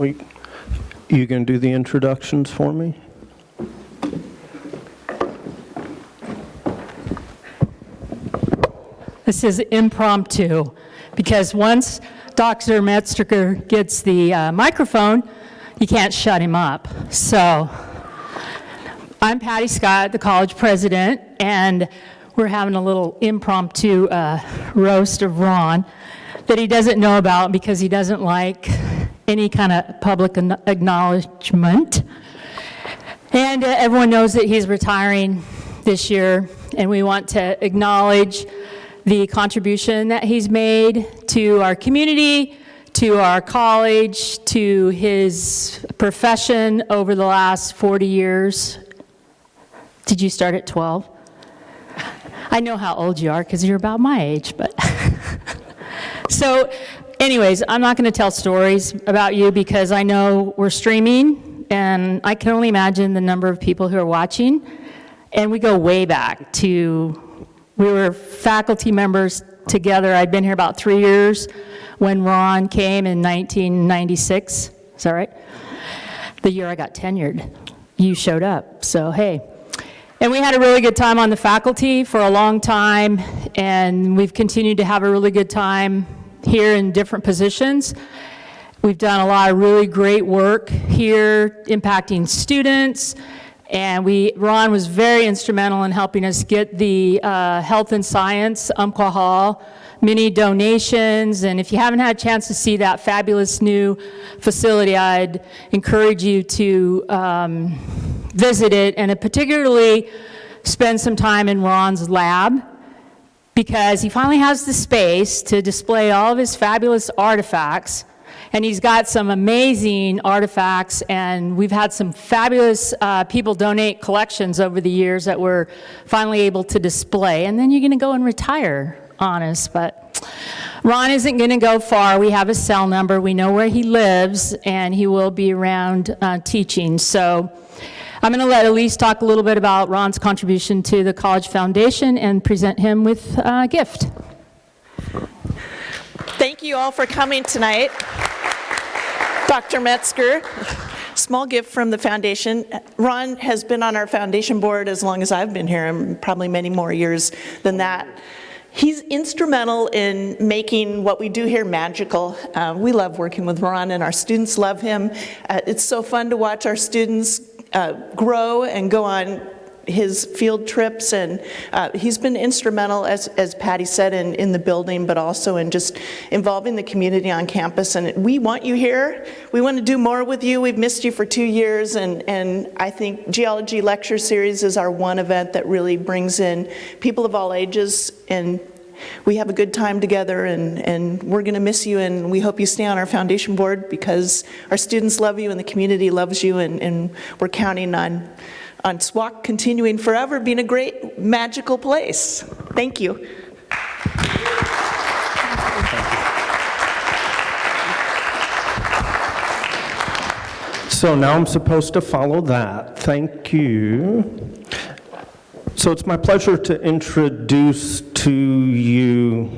You gonna do the introductions for me? This is impromptu, because once Dr. Metzger gets the microphone, you can't shut him up. So I'm Patty Scott, the college president, and we're having a little impromptu roast of Ron that he doesn't know about because he doesn't like any kind of public acknowledgement. And everyone knows that he's retiring this year, and we want to acknowledge the contribution that he's made to our community, to our college, to his profession over the last 40 years. Did you start at 12? I know how old you are because you're about my age, but. So anyways, I'm not going to tell stories about you because I know we're streaming, and I can only imagine the number of people who are watching. And we go way back to, we were faculty members together. I'd been here about 3 years when Ron came in 1996. Is that right? The year I got tenured. You showed up, so hey. And we had a really good time on the faculty for a long time, and we've continued to have a really good time here in different positions. We've done a lot of really great work here impacting students, and Ron was very instrumental in helping us get the Health and Science Umpqua Hall mini donations. And if you haven't had a chance to see that fabulous new facility, I'd encourage you to visit it, and particularly spend some time in Ron's lab, because he finally has the space to display all of his fabulous artifacts. And he's got some amazing artifacts, and we've had some fabulous people donate collections over the years that we're finally able to display. And then you're going to go and retire on us, but Ron isn't going to go far. We have a cell number. We know where he lives, and he will be around teaching. So I'm going to let Elise talk a little bit about Ron's contribution to the College Foundation and present him with a gift. Thank you all for coming tonight. Dr. Metzger, small gift from the foundation. Ron has been on our foundation board as long as I've been here, and probably many more years than that. He's instrumental in making what we do here magical. We love working with Ron, and our students love him. It's so fun to watch our students grow and go on his field trips, and he's been instrumental, as Patty said, in the building, but also in just involving the community on campus. And we want you here. We want to do more with you. We've missed you for 2 years, and I think Geology Lecture Series is our one event that really brings in people of all ages, and we have a good time together, and we're going to miss you, and we hope you stay on our foundation board because our students love you and the community loves you, and we're counting on SWOCC continuing forever being a great magical place. Thank you. So now I'm supposed to follow that. Thank you. So it's my pleasure to introduce to you,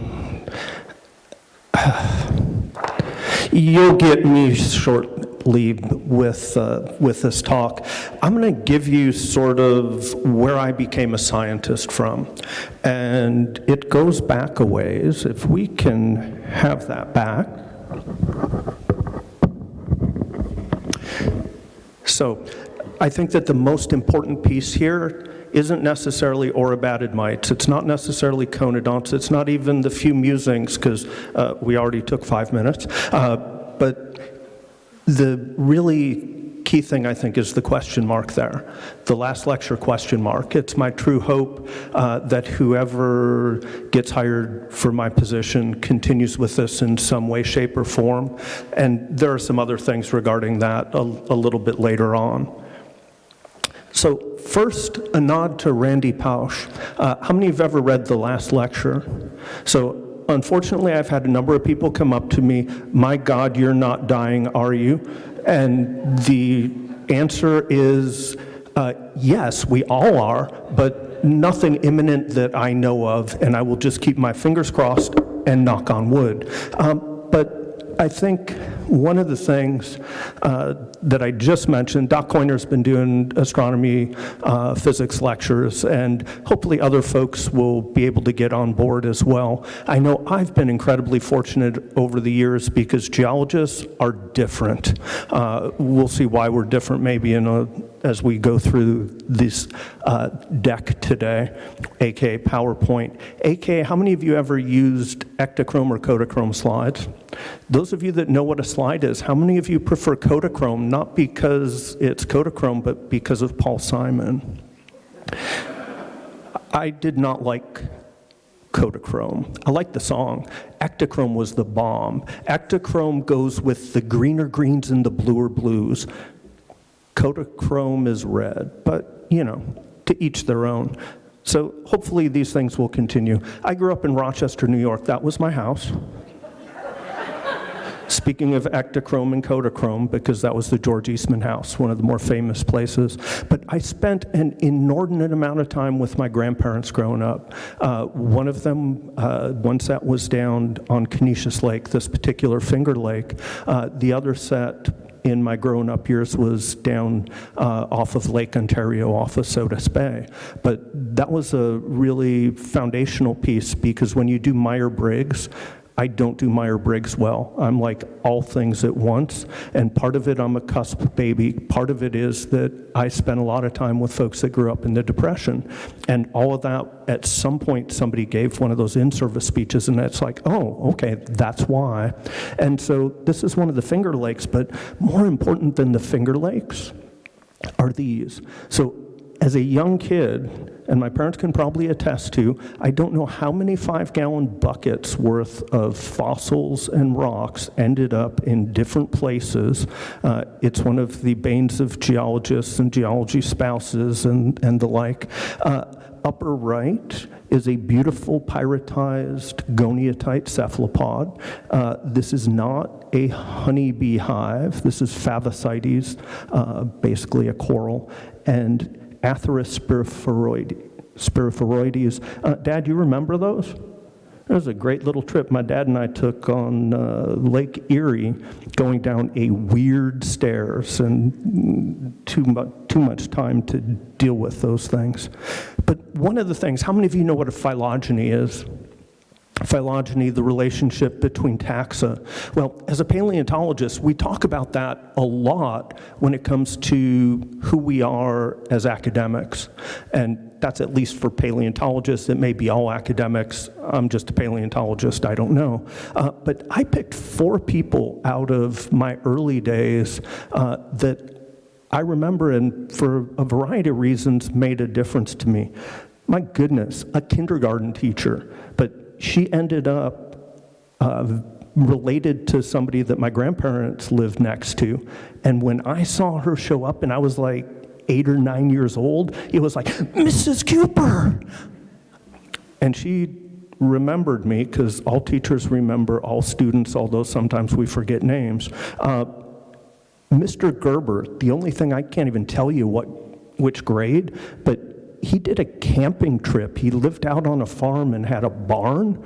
you'll get me shortly with this talk. I'm going to give you sort of where I became a scientist from. And it goes back a ways. If we can have that back. So I think that the most important piece here isn't necessarily Orobatid mites. It's not necessarily conodonts. It's not even the few musings, because we already took 5 minutes. But the really key thing, I think, is the question mark there. The last lecture question mark. It's my true hope that whoever gets hired for my position continues with this in some way, shape, or form. And there are some other things regarding that a little bit later on. So first, a nod to Randy Pausch. How many have ever read the last lecture? So unfortunately, I've had a number of people come up to me, "My God, you're not dying, are you?" And the answer is, yes, we all are, but nothing imminent that I know of, and I will just keep my fingers crossed and knock on wood. But I think one of the things that I just mentioned, Doc Coyner's been doing astronomy physics lectures, and hopefully other folks will be able to get on board as well. I know I've been incredibly fortunate over the years because geologists are different. We'll see why we're different maybe as we go through this deck today, aka PowerPoint. Aka, how many of you ever used Ektachrome or Kodachrome slides? Those of you that know what a slide is, how many of you prefer Kodachrome, not because it's Kodachrome, but because of Paul Simon? I did not like Kodachrome. I like the song. Ektachrome was the bomb. Ektachrome goes with the greener greens and the bluer blues. Kodachrome is red, but, you know, to each their own. So hopefully these things will continue. I grew up in Rochester, New York. That was my house. Speaking of Ektachrome and Kodachrome, because that was the George Eastman house, one of the more famous places. But I spent an inordinate amount of time with my grandparents growing up. One of them, one set was down on Canisius Lake, this particular Finger Lake. The other set in my growing up years was down off of Lake Ontario, off of Sodas Bay. But that was a really foundational piece because when you do Meyer-Briggs, I don't do Meyer-Briggs well. I'm like all things at once, and part of it I'm a cusp baby. Part of it is that I spent a lot of time with folks that grew up in the Depression, and all of that, at some point somebody gave one of those in-service speeches, and it's like, oh, okay, that's why. And so this is one of the Finger Lakes, but more important than the Finger Lakes are these. So as a young kid, and my parents can probably attest to, I don't know how many 5-gallon buckets worth of fossils and rocks ended up in different places. It's one of the banes of geologists and geology spouses and the like. Upper right is a beautiful pyritized goniatite cephalopod. This is not a honeybee hive. This is Favosites, basically a coral, and Atheris spirifoides. Dad, you remember those? It was a great little trip my dad and I took on Lake Erie, going down a weird stairs, and too much time to deal with those things. But one of the things, how many of you know what a phylogeny is? Phylogeny, the relationship between taxa. Well, as a paleontologist, we talk about that a lot when it comes to who we are as academics. And that's at least for paleontologists. It may be all academics. I'm just a paleontologist, I don't know. But I picked 4 people out of my early days that I remember, and for a variety of reasons, made a difference to me. My goodness, a kindergarten teacher, but she ended up related to somebody that my grandparents lived next to. And when I saw her show up, and I was like 8 or 9 years old, it was like, Mrs. Cooper! And she remembered me, because all teachers remember all students, although sometimes we forget names. Mr. Gerber, the only thing I can't even tell you which grade, but he did a camping trip. He lived out on a farm and had a barn.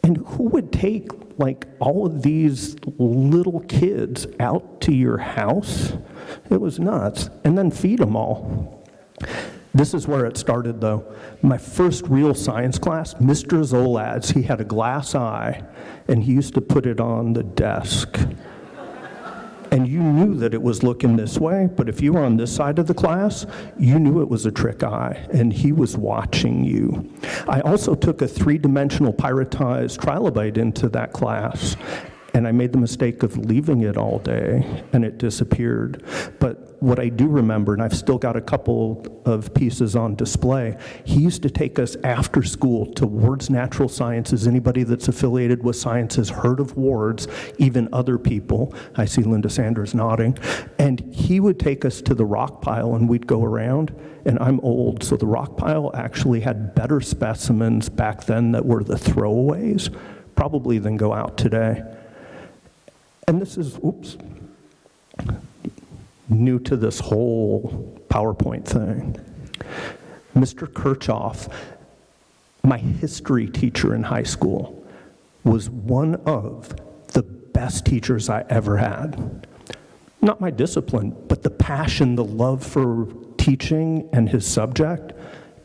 And who would take like all of these little kids out to your house? It was nuts. And then feed them all. This is where it started though. My first real science class, Mr. Zolads, he had a glass eye and he used to put it on the desk. And you knew that it was looking this way, but if you were on this side of the class, you knew it was a trick eye, and he was watching you. I also took a 3-dimensional pyritized trilobite into that class, and I made the mistake of leaving it all day, and it disappeared. But what I do remember, and I've still got a couple of pieces on display, he used to take us after school to Ward's Natural Sciences. Anybody that's affiliated with science has heard of Ward's, even other people. I see Linda Sanders nodding. And he would take us to the rock pile, and we'd go around, and I'm old, so the rock pile actually had better specimens back then that were the throwaways, probably than go out today. And this is, oops, new to this whole PowerPoint thing. Mr. Kirchhoff, my history teacher in high school, was one of the best teachers I ever had. Not my discipline, but the passion, the love for teaching and his subject,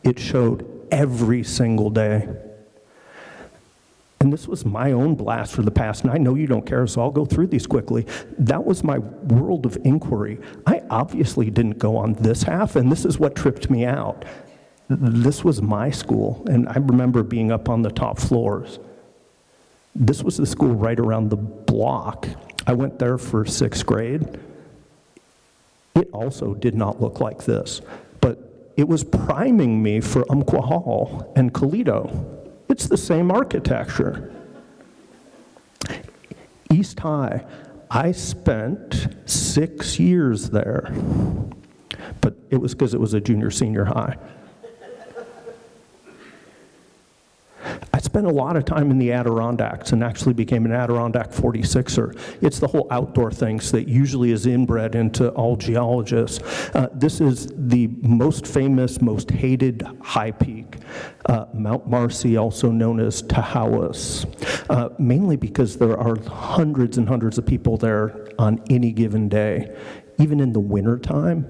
it showed every single day. And this was my own blast for the past, and I know you don't care, so I'll go through these quickly. That was my world of inquiry. I obviously didn't go on this half, and this is what tripped me out. This was my school, and I remember being up on the top floors. This was the school right around the block. I went there for 6th grade. It also did not look like this, but it was priming me for Umpqua Hall and Toledo. It's the same architecture. East High, I spent 6 years there, but it was because it was a junior-senior high. I spent a lot of time in the Adirondacks and actually became an Adirondack 46er. It's the whole outdoor things that usually is inbred into all geologists. This is the most famous, most hated high peak, Mount Marcy, also known as Tahowas, mainly because there are hundreds and hundreds of people there on any given day. Even in the wintertime,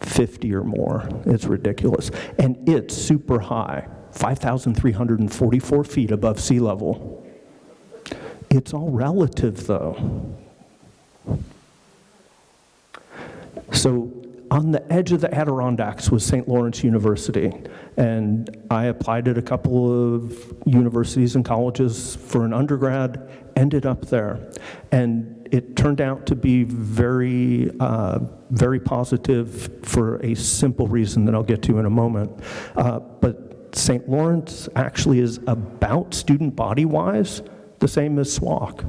50 or more. It's ridiculous. And it's super high. 5,344 feet above sea level. It's all relative, though. So on the edge of the Adirondacks was St. Lawrence University, and I applied at a couple of universities and colleges for an undergrad, ended up there, and it turned out to be very, very positive for a simple reason that I'll get to in a moment. But St. Lawrence actually is about student body-wise the same as SWOCC,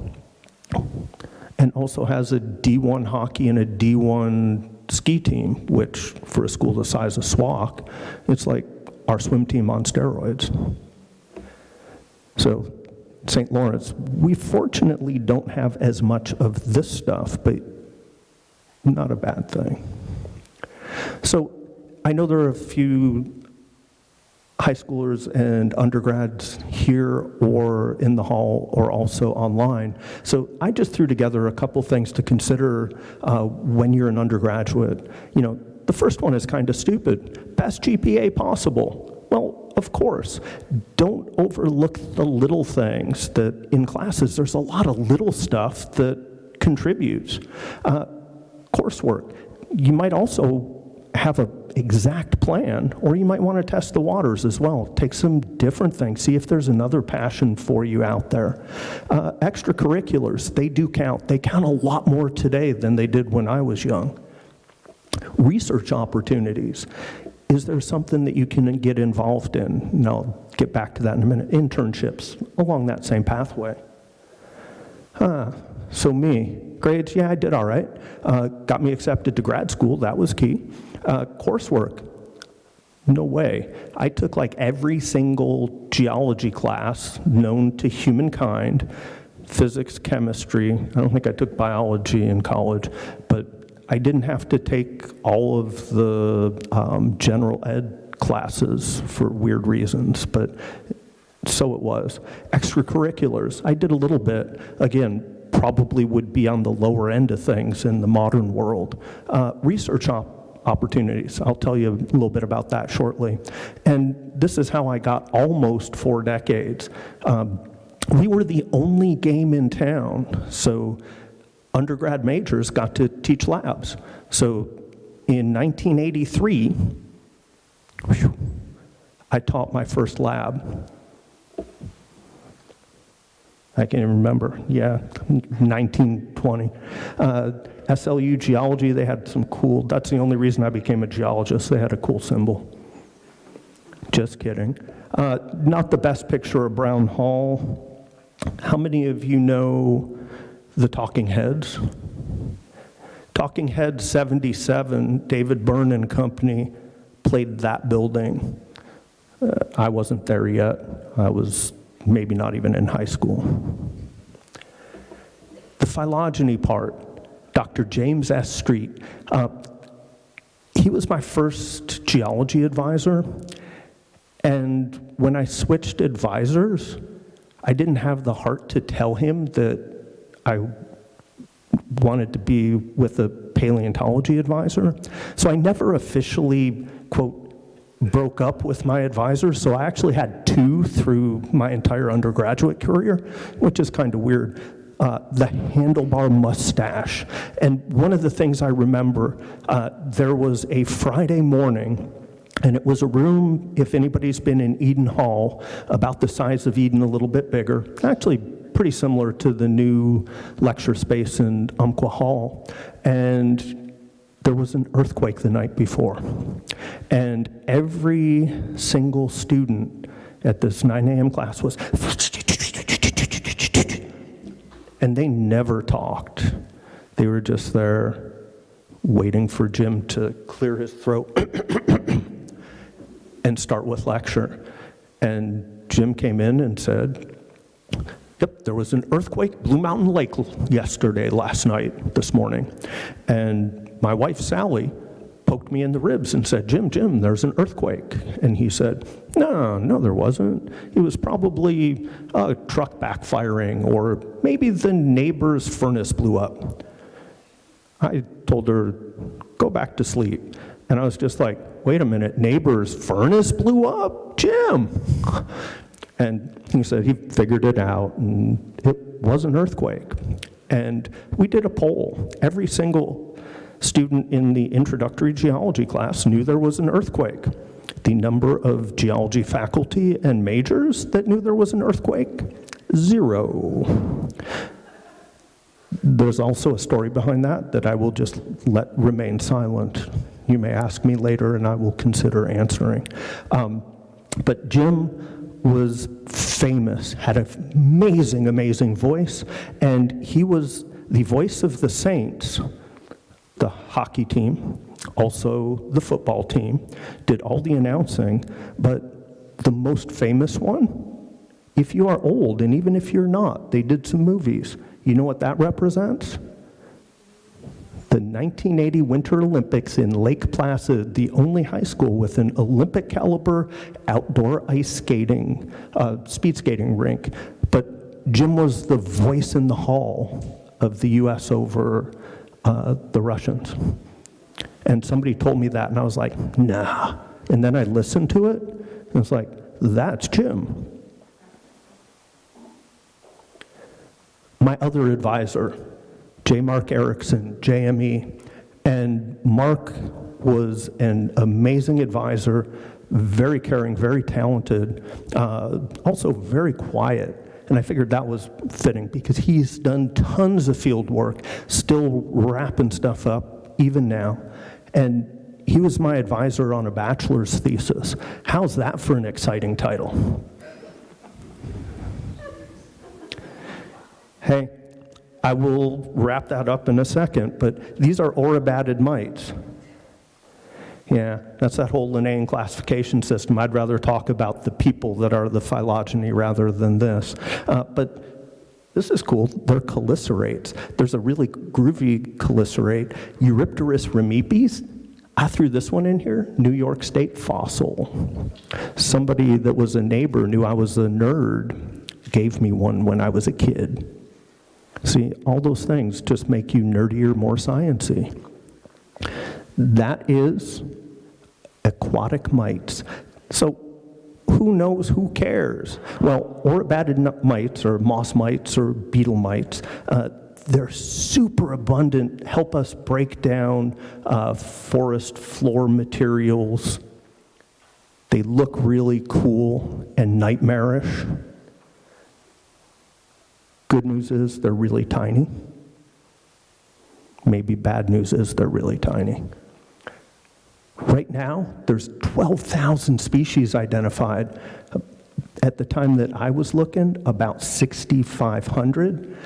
and also has a D1 hockey and a D1 ski team, which for a school the size of SWOCC, it's like our swim team on steroids. So St. Lawrence, we fortunately don't have as much of this stuff, but not a bad thing. So I know there are a few high schoolers and undergrads here or in the hall or also online. So I just threw together a couple things to consider when you're an undergraduate. You know, the first one is kind of stupid. Best GPA possible. Well, of course. Don't overlook the little things that in classes, there's a lot of little stuff that contributes. Coursework. You might also have an exact plan, or you might want to test the waters as well. Take some different things. See if there's another passion for you out there. Extracurriculars, they do count. They count a lot more today than they did when I was young. Research opportunities. Is there something that you can get involved in? And I'll get back to that in a minute. Internships, along that same pathway. So me, grades, yeah, I did all right. Got me accepted to grad school, that was key. Coursework, no way. I took like every single geology class known to humankind, physics, chemistry. I don't think I took biology in college, but I didn't have to take all of the general ed classes for weird reasons, but so it was. Extracurriculars, I did a little bit. Again, probably would be on the lower end of things in the modern world. Research opportunities, I'll tell you a little bit about that shortly. And this is how I got almost 4 decades. We were the only game in town, so undergrad majors got to teach labs. So in 1983, I taught my first lab. I can't even remember, yeah, 1920. SLU Geology, they had some cool, that's the only reason I became a geologist, they had a cool symbol. Just kidding. Not the best picture of Brown Hall. How many of you know the Talking Heads? Talking Heads 77, David Byrne and company played that building. I wasn't there yet. I was maybe not even in high school. The phylogeny part, Dr. James S. Street, he was my first geology advisor, and when I switched advisors, I didn't have the heart to tell him that I wanted to be with a paleontology advisor. So I never officially, quote, broke up with my advisor, so I actually had two through my entire undergraduate career, which is kind of weird. The handlebar mustache. And one of the things I remember, there was a Friday morning, and it was a room, if anybody's been in Eden Hall, about the size of Eden, a little bit bigger, actually pretty similar to the new lecture space in Umpqua Hall. And there was an earthquake the night before. And every single student at this 9 a.m. class was, and they never talked. They were just there waiting for Jim to clear his throat and start with lecture. And Jim came in and said, yep, there was an earthquake, Blue Mountain Lake last night, this morning. And my wife, Sally, poked me in the ribs and said, Jim, there's an earthquake. And he said, no, there wasn't. It was probably a truck backfiring, or maybe the neighbor's furnace blew up. I told her, go back to sleep. And I was just like, wait a minute, neighbor's furnace blew up? Jim! And he said he figured it out, and it was an earthquake. And we did a poll. Every single student in the introductory geology class knew there was an earthquake. The number of geology faculty and majors that knew there was an earthquake, 0. There's also a story behind that I will just let remain silent. You may ask me later, and I will consider answering. But Jim was famous, had an amazing voice, and he was the voice of the Saints, the hockey team, also the football team, did all the announcing, but the most famous one, if you are old, and even if you're not, they did some movies. You know what that represents? The 1980 Winter Olympics in Lake Placid, the only high school with an Olympic caliber outdoor ice skating, speed skating rink. But Jim was the voice in the hall of the US over the Russians. And somebody told me that, and I was like, nah. And then I listened to it, and it's like, that's Jim. My other advisor, J. Mark Erickson, JME, and Mark was an amazing advisor, very caring, very talented, also very quiet. And I figured that was fitting because he's done tons of field work, still wrapping stuff up, even now. And he was my advisor on a bachelor's thesis. How's that for an exciting title? Hey, I will wrap that up in a second, but these are orobatid mites. Yeah, that's that whole Linnaean classification system. I'd rather talk about the people that are the phylogeny rather than this. But this is cool. They're chelicerates. There's a really groovy chelicerate, Eurypterus remipes. I threw this one in here, New York State fossil. Somebody that was a neighbor knew I was a nerd, gave me one when I was a kid. See, all those things just make you nerdier, more sciencey. That is aquatic mites. So who knows, who cares? Well, orobatid mites, or moss mites, or beetle mites, they're super abundant, help us break down forest floor materials. They look really cool and nightmarish. Good news is they're really tiny. Maybe bad news is they're really tiny. Right now, there's 12,000 species identified. At the time that I was looking, about 6,500.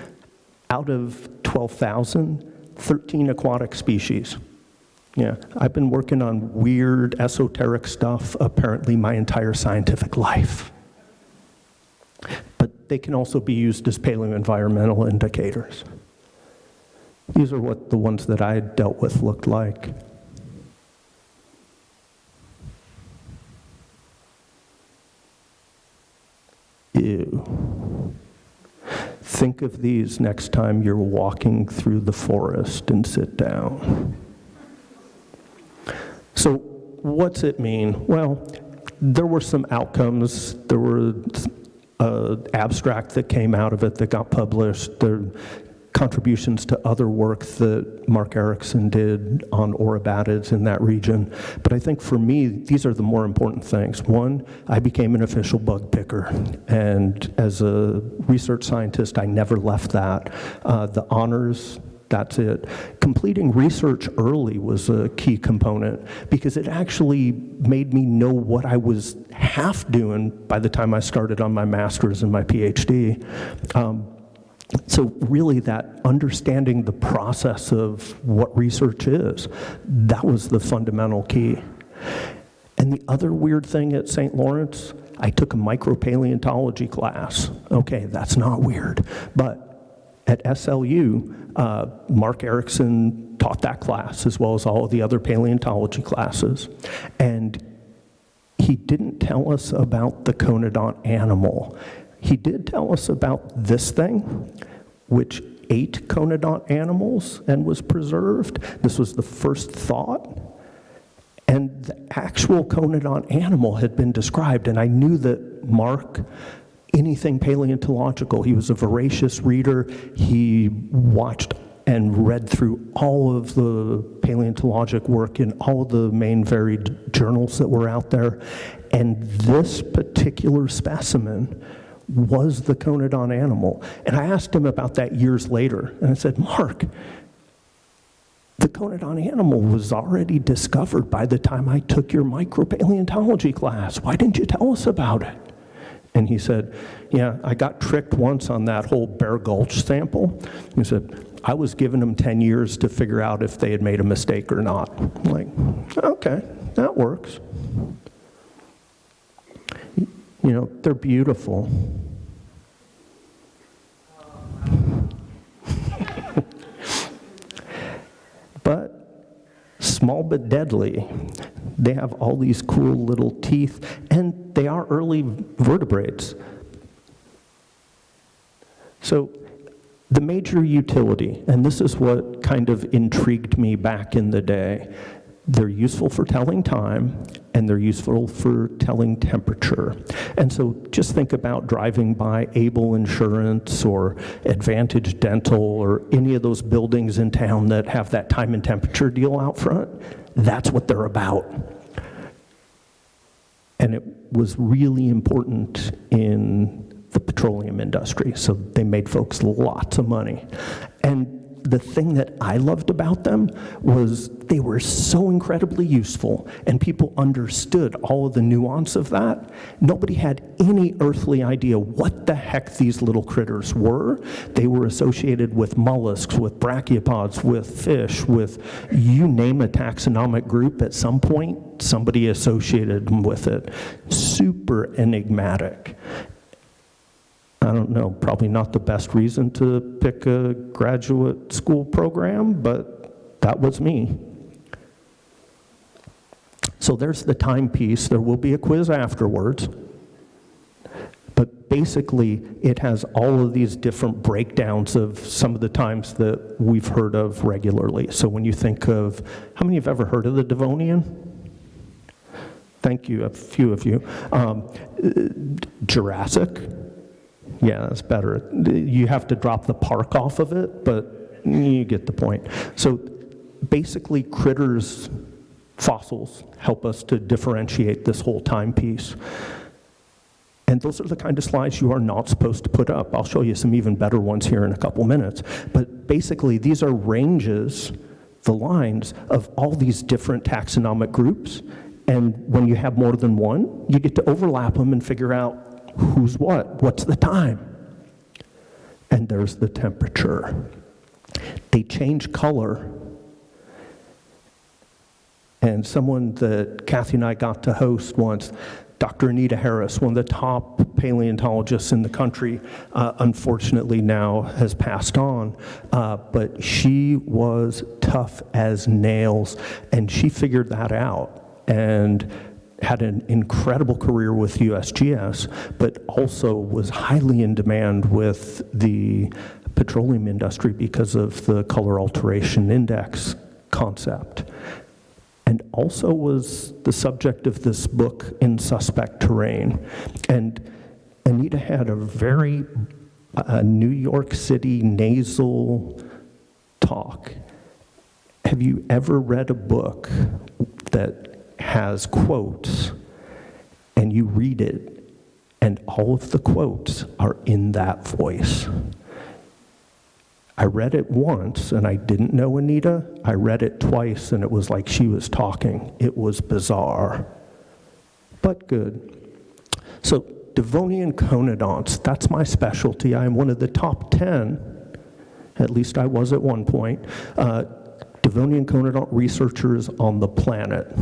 Out of 12,000, 13 aquatic species. Yeah, I've been working on weird, esoteric stuff apparently my entire scientific life. But they can also be used as paleoenvironmental indicators. These are what the ones that I had dealt with looked like. Ew. Think of these next time you're walking through the forest and sit down. So what's it mean? Well, there were some outcomes. There were abstract that came out of it that got published. There contributions to other work that Mark Erickson did on orobatids in that region. But I think for me, these are the more important things. One, I became an official bug picker. And as a research scientist, I never left that. The honors, that's it. Completing research early was a key component because it actually made me know what I was half doing by the time I started on my master's and my PhD. So really that understanding the process of what research is, that was the fundamental key. And the other weird thing at St. Lawrence, I took a micropaleontology class. Okay, that's not weird. But at SLU, Mark Erickson taught that class as well as all of the other paleontology classes. And he didn't tell us about the conodont animal. He did tell us about this thing, which ate conodont animals and was preserved. This was the first thought. And the actual conodont animal had been described, and I knew that Mark, anything paleontological, he was a voracious reader. He watched and read through all of the paleontologic work in all of the main varied journals that were out there. And this particular specimen was the conodont animal. And I asked him about that years later, and I said, Mark, the conodont animal was already discovered by the time I took your micropaleontology class. Why didn't you tell us about it? And he said, yeah, I got tricked once on that whole Bear Gulch sample. He said, I was giving them 10 years to figure out if they had made a mistake or not. I'm like, okay, that works. You know, they're beautiful. But small but deadly. They have all these cool little teeth, and they are early vertebrates. So the major utility, and this is what kind of intrigued me back in the day, they're useful for telling time, and they're useful for telling temperature. And so just think about driving by Able Insurance or Advantage Dental or any of those buildings in town that have that time and temperature deal out front. That's what they're about. And it was really important in the petroleum industry, so they made folks lots of money. And the thing that I loved about them was they were so incredibly useful, and people understood all of the nuance of that. Nobody had any earthly idea what the heck these little critters were. They were associated with mollusks, with brachiopods, with fish, with you name a taxonomic group at some point, somebody associated them with it. Super enigmatic. I don't know, probably not the best reason to pick a graduate school program, but that was me. So there's the timepiece. There will be a quiz afterwards. But basically, it has all of these different breakdowns of some of the times that we've heard of regularly. So when you think of, how many have ever heard of the Devonian? Thank you, a few of you. Jurassic. Yeah, that's better. You have to drop the park off of it, but you get the point. So basically, critters, fossils, help us to differentiate this whole timepiece. And those are the kind of slides you are not supposed to put up. I'll show you some even better ones here in a couple minutes. But basically, these are ranges, the lines, of all these different taxonomic groups. And when you have more than one, you get to overlap them and figure out who's what's the time? And there's the temperature. They change color. And someone that Kathy and I got to host once, Dr. Anita Harris, one of the top paleontologists in the country, unfortunately now has passed on, but she was tough as nails, and she figured that out. And had an incredible career with USGS, but also was highly in demand with the petroleum industry because of the color alteration index concept. And also was the subject of this book, In Suspect Terrain. And Anita had a very New York City nasal talk. Have you ever read a book that has quotes and you read it and all of the quotes are in that voice? I read it once and I didn't know Anita. I read it twice and it was like she was talking. It was bizarre, but good. So Devonian conodonts, that's my specialty. I'm one of the top 10, at least I was at one point, Devonian conodont researchers on the planet.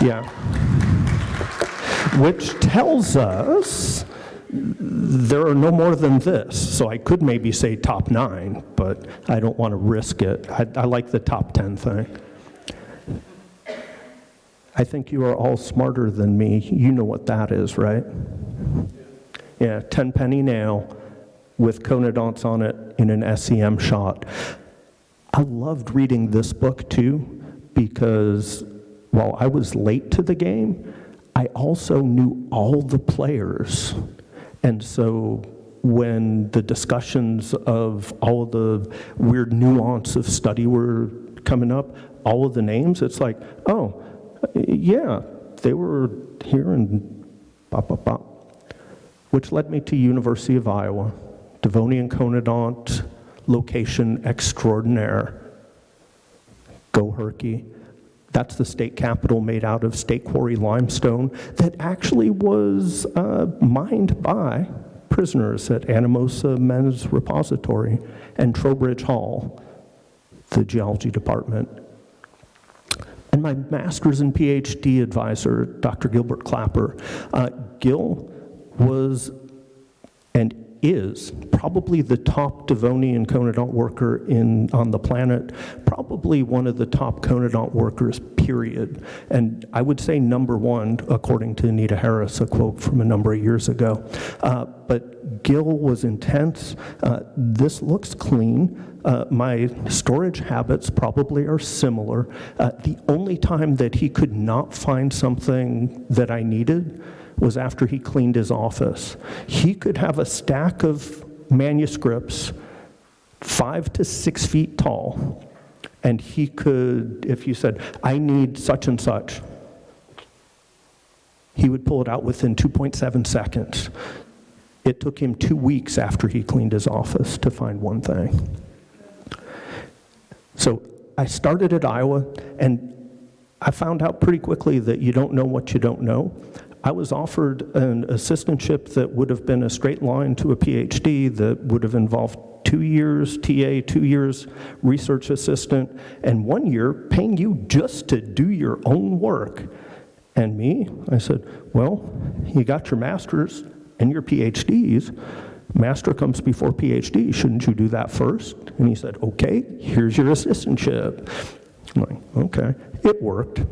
Yeah. Which tells us there are no more than this. So I could maybe say top 9, but I don't want to risk it. I like the top 10 thing. I think you are all smarter than me. You know what that is, right? Yeah, 10-penny nail with conodonts on it in an SEM shot. I loved reading this book too, because while I was late to the game, I also knew all the players. And so when the discussions of all of the weird nuance of study were coming up, all of the names, it's like, oh, yeah, they were here and bop, bop, bop. Which led me to University of Iowa, Devonian conodont location extraordinaire. Go Herky. That's the state capitol made out of state quarry limestone that actually was mined by prisoners at Anamosa Men's Repository and Trowbridge Hall, the geology department. And my master's and PhD advisor, Dr. Gilbert Clapper, Gil was and is probably the top Devonian conodont worker on the planet, probably one of the top conodont workers, period. And I would say number 1, according to Anita Harris, a quote from a number of years ago. But Gil was intense. This looks clean. My storage habits probably are similar. The only time that he could not find something that I needed was after he cleaned his office. He could have a stack of manuscripts 5 to 6 feet tall, and he could, if you said, I need such and such, he would pull it out within 2.7 seconds. It took him 2 weeks after he cleaned his office to find one thing. So I started at Iowa, and I found out pretty quickly that you don't know what you don't know. I was offered an assistantship that would have been a straight line to a PhD that would have involved 2 years TA, 2 years research assistant, and 1 year paying you just to do your own work. And me, I said, well, you got your master's and your PhDs. Master comes before PhD. Shouldn't you do that first? And he said, okay, here's your assistantship. I'm like, okay, it worked.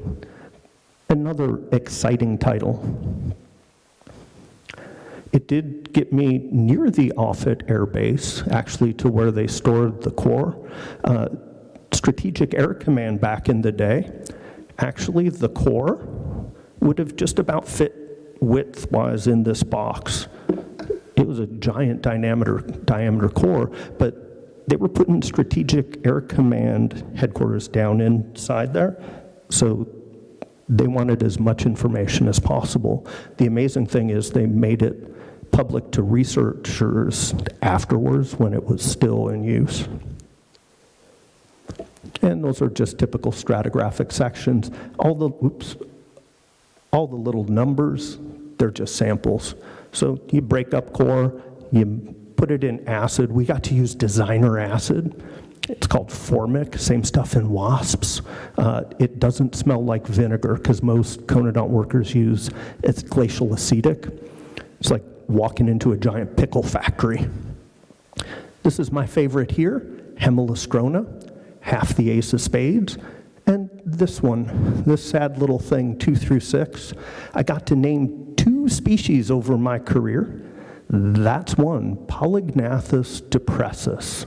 Another exciting title. It did get me near the Offutt Air Base, actually to where they stored the core. Strategic Air Command back in the day, actually the core would have just about fit width-wise in this box. It was a giant diameter core, but they were putting Strategic Air Command headquarters down inside there, so they wanted as much information as possible. The amazing thing is they made it public to researchers afterwards when it was still in use. And those are just typical stratigraphic sections. All the little numbers, they're just samples. So you break up core, you put it in acid. We got to use designer acid. It's called formic, same stuff in wasps. It doesn't smell like vinegar because most conodont workers use it's glacial acetic. It's like walking into a giant pickle factory. This is my favorite here, Hemilostrona. half the ace of spades. And this one, this sad little thing, 2 through 6, I got to name 2 species over my career. That's one, Polygnathus depressus.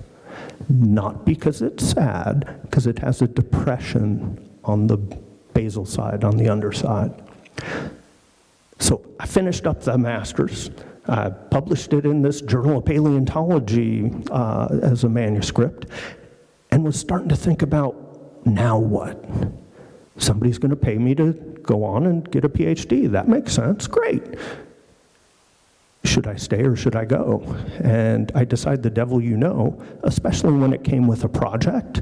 Not because it's sad, because it has a depression on the basal side, on the underside. So I finished up the master's. I published it in this Journal of Paleontology as a manuscript, and was starting to think about, now what? Somebody's going to pay me to go on and get a PhD. That makes sense. Great. Should I stay or should I go? And I decided the devil you know, especially when it came with a project,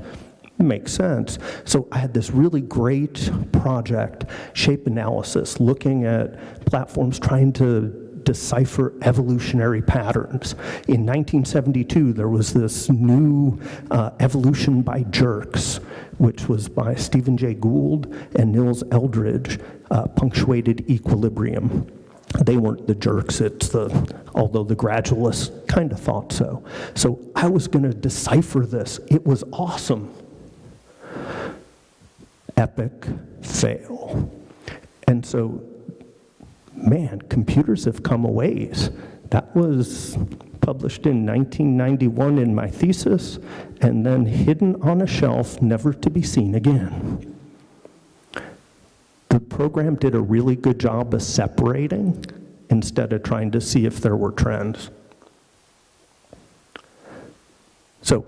makes sense. So I had this really great project, shape analysis, looking at platforms trying to decipher evolutionary patterns. In 1972, there was this new evolution by jerks, which was by Stephen Jay Gould and Niels Eldredge, punctuated equilibrium. They weren't the jerks, although the gradualists kind of thought so. So I was going to decipher this. It was awesome. Epic fail. And so, man, computers have come a ways. That was published in 1991 in my thesis, and then hidden on a shelf, never to be seen again. The program did a really good job of separating instead of trying to see if there were trends. So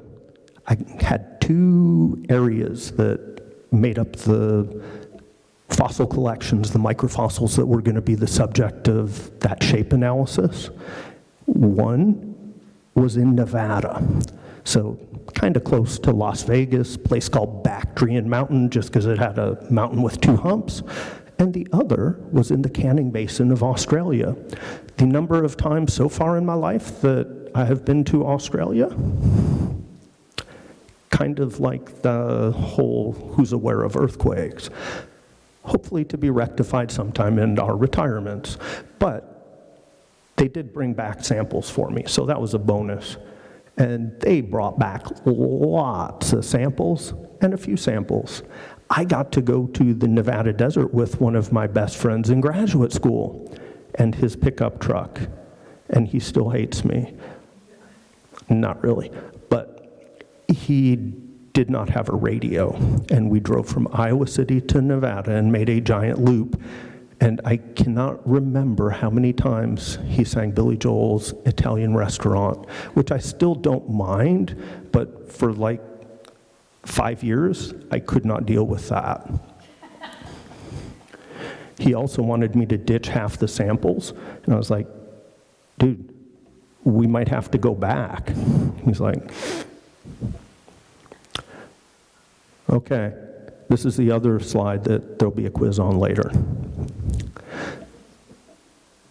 I had 2 areas that made up the fossil collections, the microfossils that were going to be the subject of that shape analysis. One was in Nevada, so kind of close to Las Vegas, a place called Bactrian Mountain, just because it had a mountain with 2 humps. And the other was in the Canning Basin of Australia. The number of times so far in my life that I have been to Australia, kind of like the whole who's aware of earthquakes, hopefully to be rectified sometime in our retirements. But they did bring back samples for me, so that was a bonus. And they brought back lots of samples and a few samples. I got to go to the Nevada desert with one of my best friends in graduate school and his pickup truck, and he still hates me. Not really, but he did not have a radio, and we drove from Iowa City to Nevada and made a giant loop, and I cannot remember how many times he sang Billy Joel's Italian Restaurant, which I still don't mind, but for like 5 years, I could not deal with that. He also wanted me to ditch half the samples, and I was like, dude, we might have to go back. He's like, okay, this is the other slide that there'll be a quiz on later.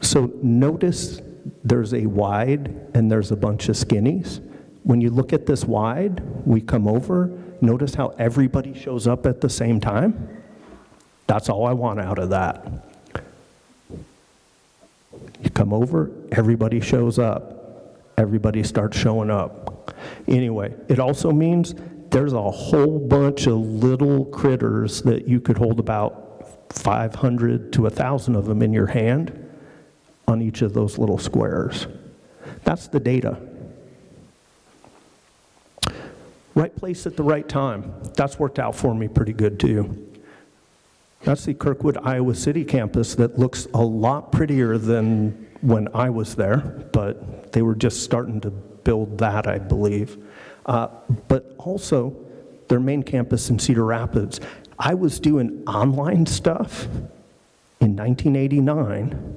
So notice there's a wide and there's a bunch of skinnies. When you look at this wide, we come over, notice how everybody shows up at the same time? That's all I want out of that. You come over, everybody shows up. Everybody starts showing up. Anyway, it also means there's a whole bunch of little critters that you could hold about 500 to 1,000 of them in your hand on each of those little squares. That's the data. Right place at the right time. That's worked out for me pretty good too. That's the Kirkwood, Iowa City campus that looks a lot prettier than when I was there, but they were just starting to build that, I believe. But also their main campus in Cedar Rapids. I was doing online stuff in 1989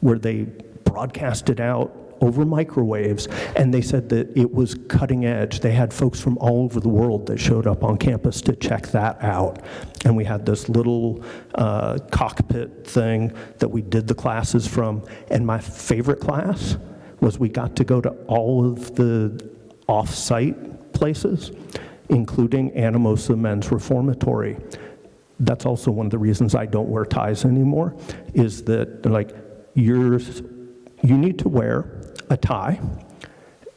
where they broadcasted out over microwaves, and they said that it was cutting edge. They had folks from all over the world that showed up on campus to check that out. And we had this little cockpit thing that we did the classes from. And my favorite class was we got to go to all of the off-site places, including Anamosa Men's Reformatory. That's also one of the reasons I don't wear ties anymore, is that they're like, you need to wear a tie.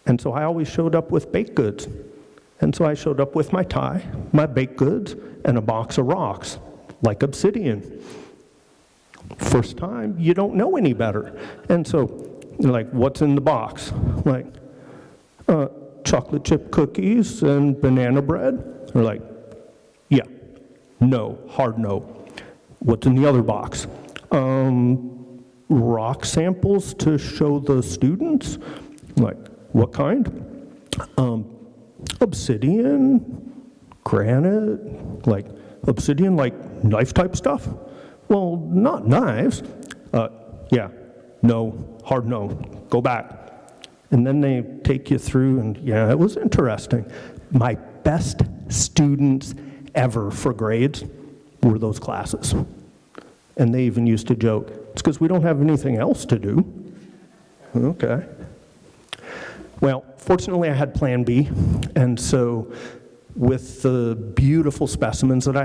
And so I always showed up with baked goods. And so I showed up with my tie, my baked goods, and a box of rocks, like obsidian. First time, you don't know any better. And so, you're like, what's in the box? Like, chocolate chip cookies and banana bread? They're like, yeah, no, hard no. What's in the other box? Rock samples to show the students? Like, what kind? Obsidian, granite, like obsidian, like knife type stuff? Well, not knives. Yeah, no, hard no, go back. And then they take you through, and yeah, it was interesting. My best students ever for grades were those classes. And they even used to joke, it's because we don't have anything else to do. Okay. Well, fortunately I had Plan B, and so with the beautiful specimens that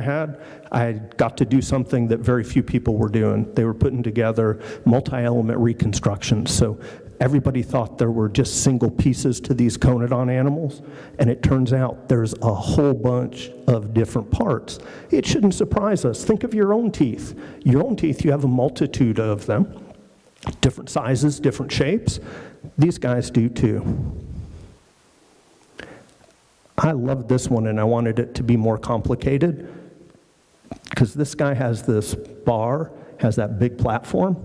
I got to do something that very few people were doing. They were putting together multi-element reconstructions. So everybody thought there were just single pieces to these conodon animals, and it turns out there's a whole bunch of different parts. It shouldn't surprise us. Think of your own teeth. Your own teeth, you have a multitude of them, different sizes, different shapes. These guys do too. I loved this one, and I wanted it to be more complicated because this guy has this bar, has that big platform.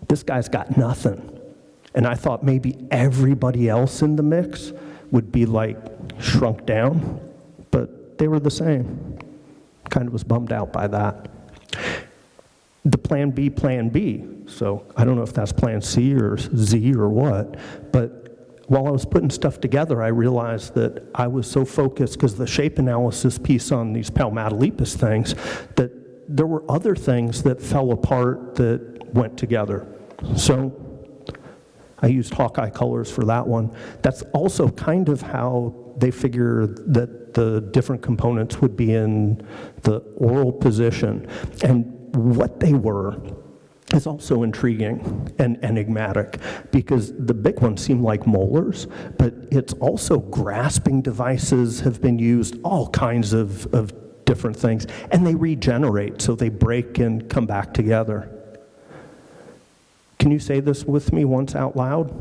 This guy's got nothing. And I thought maybe everybody else in the mix would be like shrunk down, but they were the same. Kind of was bummed out by that. The Plan B. So I don't know if that's Plan C or Z or what, but while I was putting stuff together, I realized that I was so focused, because the shape analysis piece on these palmatolepis things, that there were other things that fell apart that went together. So I used Hawkeye colors for that one. That's also kind of how they figure that the different components would be in the oral position. And what they were is also intriguing and enigmatic, because the big ones seem like molars, but it's also grasping devices have been used, all kinds of different things, and they regenerate, so they break and come back together. Can you say this with me once out loud?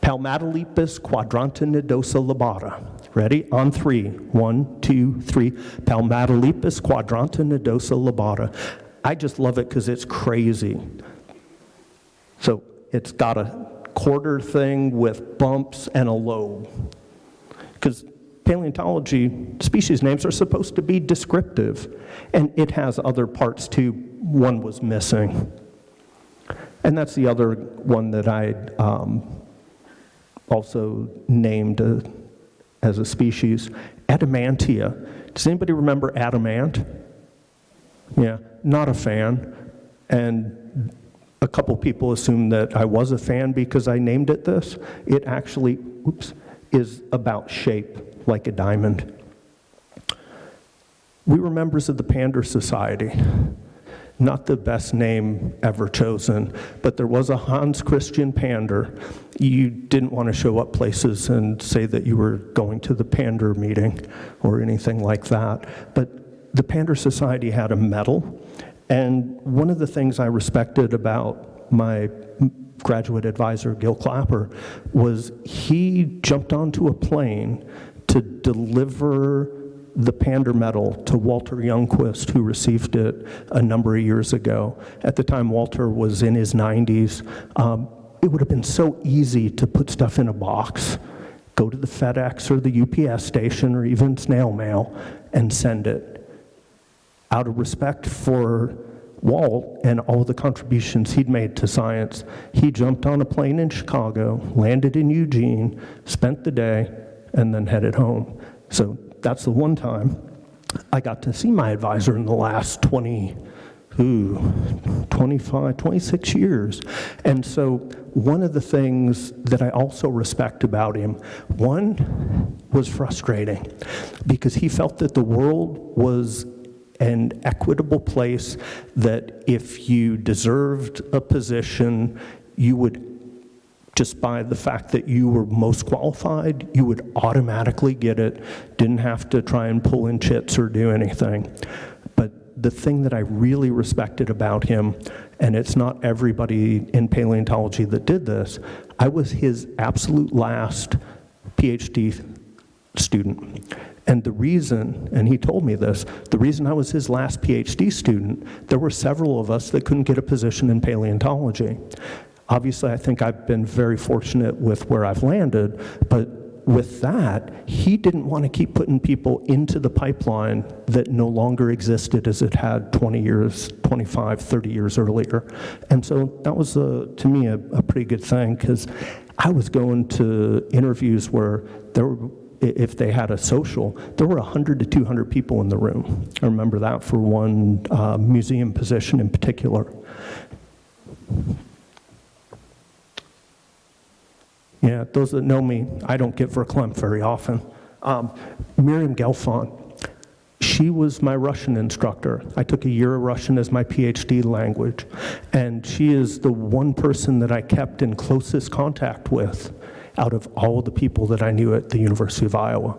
Palmatolepis quadrantinidosa lobata. Ready? On three. 1, 2, 3. Palmatolepis quadrantinidosa lobata. I just love it because it's crazy. So it's got a quarter thing with bumps and a lobe. Because paleontology species names are supposed to be descriptive, and it has other parts too. One was missing. And that's the other one that I also named as a species, Adamantia. Does anybody remember adamant? Yeah, not a fan. And a couple people assumed that I was a fan because I named it this. It actually, is about shape, like a diamond. We were members of the Pander Society. Not the best name ever chosen, but there was a Hans Christian Pander. You didn't want to show up places and say that you were going to the Pander meeting or anything like that. But the Pander Society had a medal, and one of the things I respected about my graduate advisor, Gil Clapper, was he jumped onto a plane to deliver the Pander Medal to Walter Youngquist, who received it a number of years ago. At the time, Walter was in his 90s. It would have been so easy to put stuff in a box, go to the FedEx or the UPS station or even snail mail and send it. Out of respect for Walt and all the contributions he'd made to science, he jumped on a plane in Chicago, landed in Eugene, spent the day, and then headed home. So that's the one time I got to see my advisor in the last 26 years. And so one of the things that I also respect about him, one was frustrating because he felt that the world was an equitable place, that if you deserved a position, you would just by the fact that you were most qualified, you would automatically get it, didn't have to try and pull in chits or do anything. But the thing that I really respected about him, and it's not everybody in paleontology that did this, I was his absolute last PhD student. And the reason, and he told me this, the reason I was his last PhD student, there were several of us that couldn't get a position in paleontology. Obviously, I think I've been very fortunate with where I've landed, but with that, he didn't want to keep putting people into the pipeline that no longer existed as it had 20 years, 25, 30 years earlier. And so that was, to me, a pretty good thing, because I was going to interviews where there were, if they had a social, there were 100 to 200 people in the room. I remember that for one museum position in particular. Yeah, those that know me, I don't get verklempt very often. Miriam Gelfand, she was my Russian instructor. I took a year of Russian as my PhD language, and she is the one person that I kept in closest contact with out of all the people that I knew at the University of Iowa.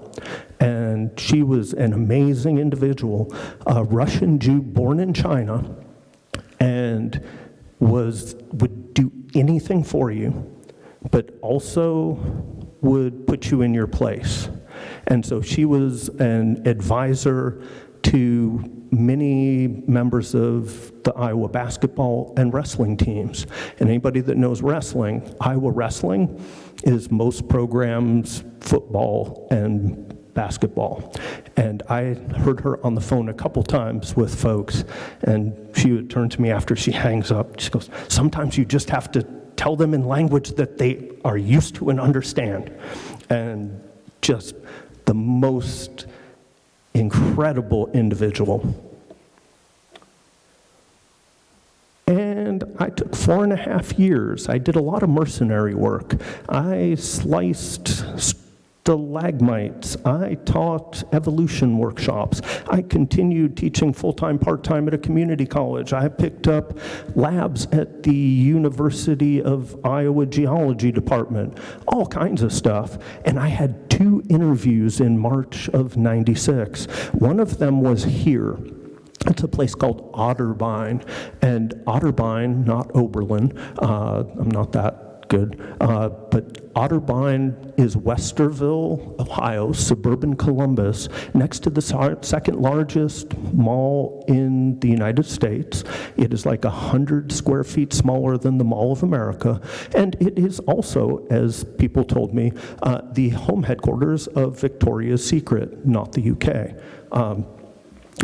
And she was an amazing individual, a Russian Jew born in China, and would do anything for you, but also would put you in your place. And so she was an advisor to many members of the Iowa basketball and wrestling teams. And anybody that knows wrestling, Iowa wrestling is most programs, football and basketball. And I heard her on the phone a couple times with folks, and she would turn to me after she hangs up. She goes, sometimes you just have to tell them in language that they are used to and understand. And just the most incredible individual. And I took 4.5 years. I did a lot of mercenary work. I sliced stalagmites. I taught evolution workshops. I continued teaching full-time, part-time at a community college. I picked up labs at the University of Iowa Geology Department, all kinds of stuff. And I had 2 interviews in March of '96. One of them was here. It's a place called Otterbein, and Otterbein, not Oberlin, I'm not that good, but Otterbein is Westerville, Ohio, suburban Columbus, next to the second largest mall in the United States. It is like 100 square feet smaller than the Mall of America, and it is also, as people told me, the home headquarters of Victoria's Secret, not the UK.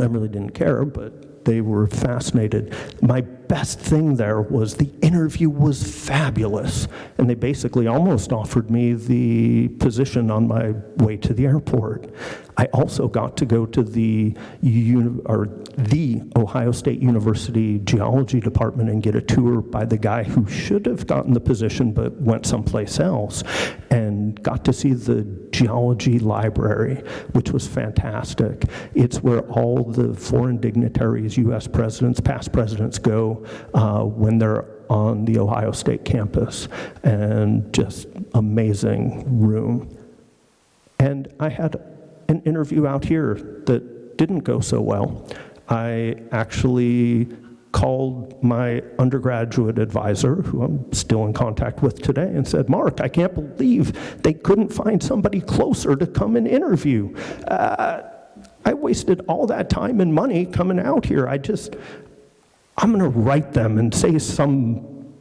I really didn't care, but they were fascinated. My best thing there was the interview was fabulous, and they basically almost offered me the position on my way to the airport. I also got to go to the Ohio State University Geology Department and get a tour by the guy who should have gotten the position but went someplace else, and got to see the geology library, which was fantastic. It's where all the foreign dignitaries, U.S. presidents, past presidents go when they're on the Ohio State campus, and just amazing room. And I had an interview out here that didn't go so well. I actually called my undergraduate advisor, who I'm still in contact with today, and said, Mark, I can't believe they couldn't find somebody closer to come and interview. I wasted all that time and money coming out here. I'm gonna write them and say some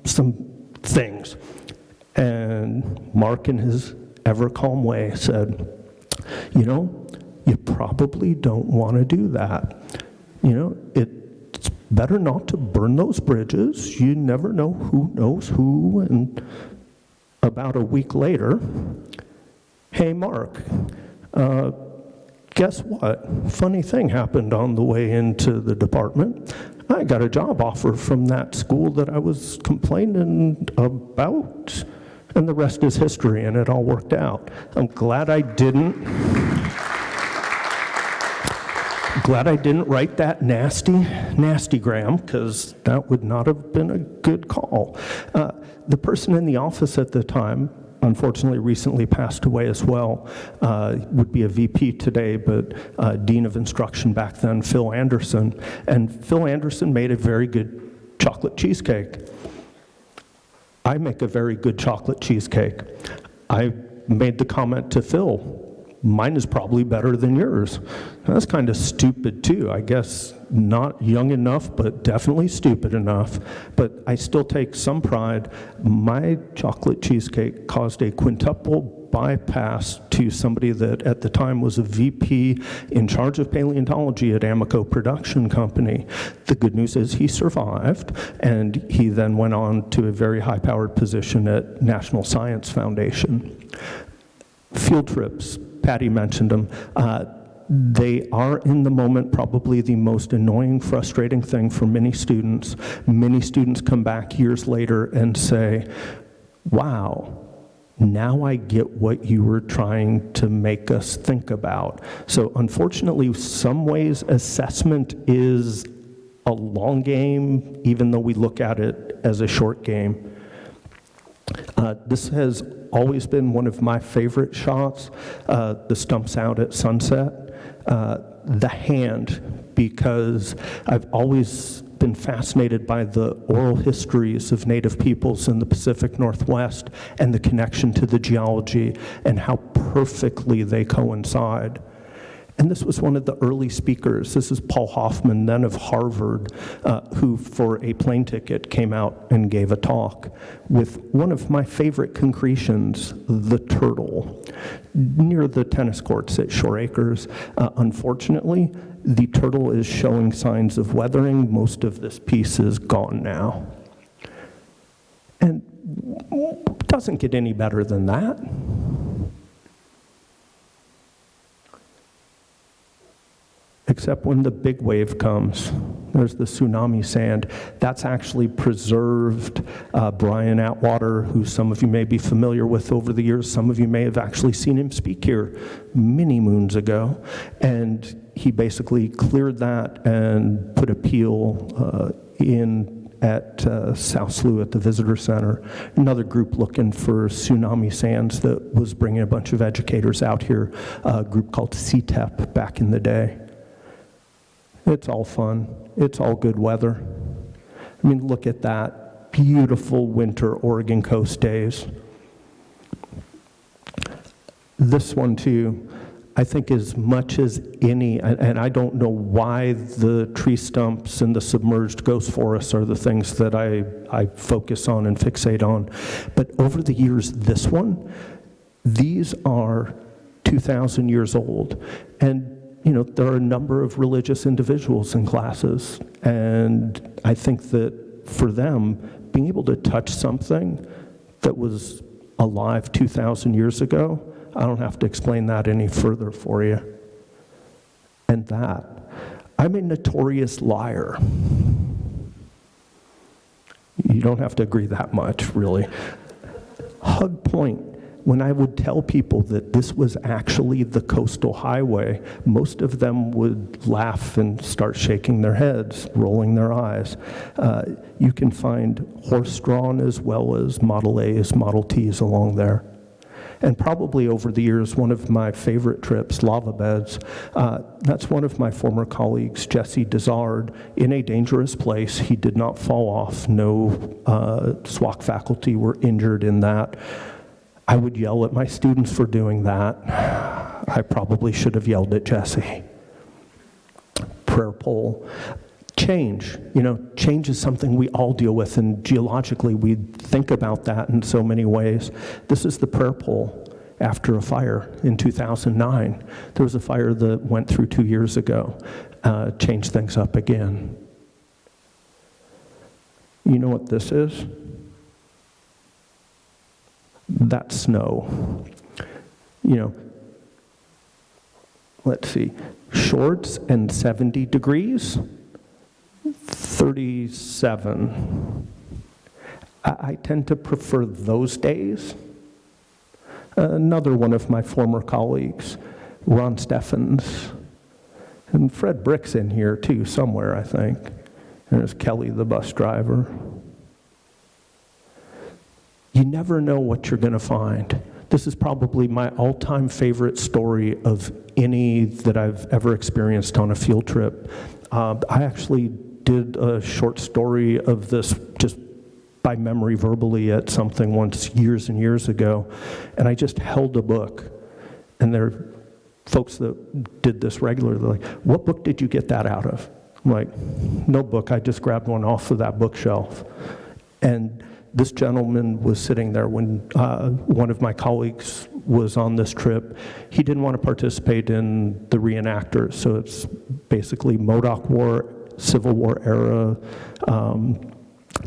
things. And Mark, in his ever calm way, said, you know, you probably don't want to do that. You know, it's better not to burn those bridges. You never know who knows who. And about a week later, hey, Mark, guess what? Funny thing happened on the way into the department. I got a job offer from that school that I was complaining about, and the rest is history, and it all worked out. I'm glad I didn't Glad I didn't write that nastygram, because that would not have been a good call. The person in the office at the time, unfortunately recently passed away as well, would be a VP today, but Dean of Instruction back then, Phil Anderson. And Phil Anderson made a very good chocolate cheesecake. I make a very good chocolate cheesecake. I made the comment to Phil, mine is probably better than yours. That's kind of stupid too. I guess not young enough, but definitely stupid enough. But I still take some pride. My chocolate cheesecake caused a quintuple bypass to somebody that at the time was a VP in charge of paleontology at Amico Production Company. The good news is he survived, and he then went on to a very high-powered position at National Science Foundation. Field trips, Patty mentioned them. They are, in the moment, probably the most annoying, frustrating thing for many students. Many students come back years later and say, wow, now I get what you were trying to make us think about. So unfortunately, some ways assessment is a long game, even though we look at it as a short game. This has always been one of my favorite shots, the stumps out at sunset. The hand, because I've always been fascinated by the oral histories of Native peoples in the Pacific Northwest and the connection to the geology and how perfectly they coincide. And this was one of the early speakers. This is Paul Hoffman, then of Harvard, who for a plane ticket came out and gave a talk with one of my favorite concretions, the turtle, near the tennis courts at Shore Acres. Unfortunately, the turtle is showing signs of weathering. Most of this piece is gone now. And it doesn't get any better than that. Except when the big wave comes. There's the tsunami sand. That's actually preserved. Brian Atwater, who some of you may be familiar with over the years, some of you may have actually seen him speak here many moons ago. And he basically cleared that and put a peel in at South Slough at the Visitor Center. Another group looking for tsunami sands that was bringing a bunch of educators out here, a group called CTEP back in the day. It's all fun. It's all good weather. I mean, look at that. Beautiful winter Oregon coast days. This one, too, I think as much as any, and I don't know why the tree stumps and the submerged ghost forests are the things that I focus on and fixate on, but over the years, this one, these are 2,000 years old. And you know, there are a number of religious individuals in classes, and I think that for them, being able to touch something that was alive 2,000 years ago, I don't have to explain that any further for you. And that, I'm a notorious liar. You don't have to agree that much, really. Hug Point. When I would tell people that this was actually the coastal highway, most of them would laugh and start shaking their heads, rolling their eyes. You can find horse-drawn as well as Model A's, Model T's along there. And probably over the years, one of my favorite trips, lava beds, that's one of my former colleagues, Jesse Dizard, in a dangerous place. He did not fall off. No SWOCC faculty were injured in that. I would yell at my students for doing that. I probably should have yelled at Jesse. Prayer pole. Change. You know, change is something we all deal with, and geologically we think about that in so many ways. This is the prayer pole after a fire in 2009. There was a fire that went through 2 years ago, changed things up again. You know what this is? That's snow. You know, let's see, shorts and 70 degrees, 37. I tend to prefer those days. Another one of my former colleagues, Ron Steffens, And Fred Brick's in here too, somewhere, I think. And there's Kelly, the bus driver. You never know what you're going to find. This is probably my all-time favorite story of any that I've ever experienced on a field trip. I actually did a short story of this just by memory verbally at something once years and years ago, and I just held a book, and there are folks that did this regularly. They're like, what book did you get that out of? I'm like, no book, I just grabbed one off of that bookshelf. And this gentleman was sitting there when one of my colleagues was on this trip. He didn't want to participate in the reenactors, so it's basically Modoc War, Civil War era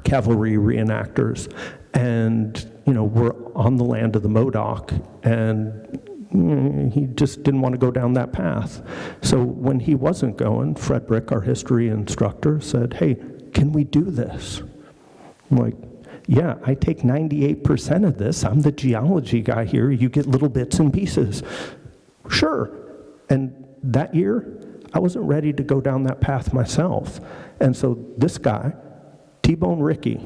cavalry reenactors. And, we're on the land of the Modoc, and he just didn't want to go down that path. So when he wasn't going, Fred Brick, our history instructor, said, hey, can we do this? I'm like, yeah, I take 98% of this. I'm the geology guy here. You get little bits and pieces. Sure. And that year, I wasn't ready to go down that path myself. And so this guy, T-Bone Ricky,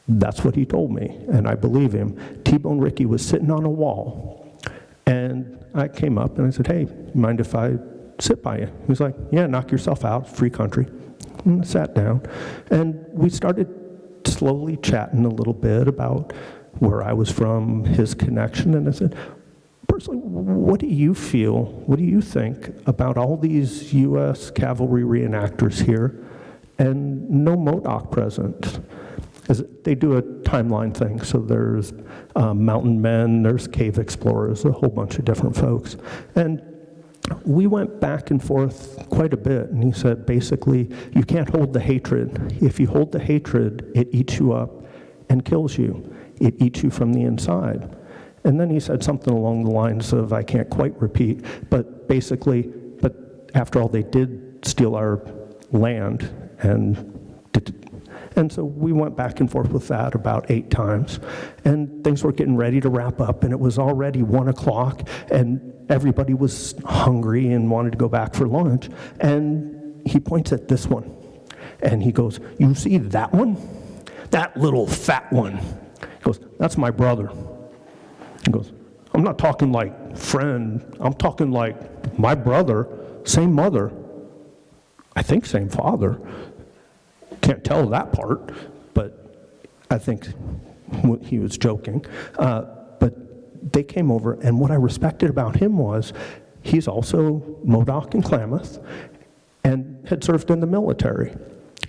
that's what he told me, and I believe him. T-Bone Ricky was sitting on a wall, and I came up and I said, hey, mind if I sit by you? He was like, yeah, knock yourself out, free country. And I sat down, and we started slowly chatting a little bit about where I was from, his connection, and I said, personally, what do you feel, what do you think about all these U.S. cavalry reenactors here and no Modoc present? As they do a timeline thing, so there's mountain men, there's cave explorers, a whole bunch of different folks. And we went back and forth quite a bit, and he said, basically, you can't hold the hatred. If you hold the hatred, it eats you up and kills you. It eats you from the inside. And then he said something along the lines of, I can't quite repeat, but basically, but after all, they did steal our land, and so we went back and forth with that about 8 times. And things were getting ready to wrap up, and it was already 1 o'clock, and everybody was hungry and wanted to go back for lunch. And he points at this one, and he goes, you see that one? That little fat one. He goes, that's my brother. He goes, I'm not talking like friend, I'm talking like my brother, same mother, I think same father. Can't tell that part, but I think he was joking. But they came over, and what I respected about him was he's also Modoc and Klamath and had served in the military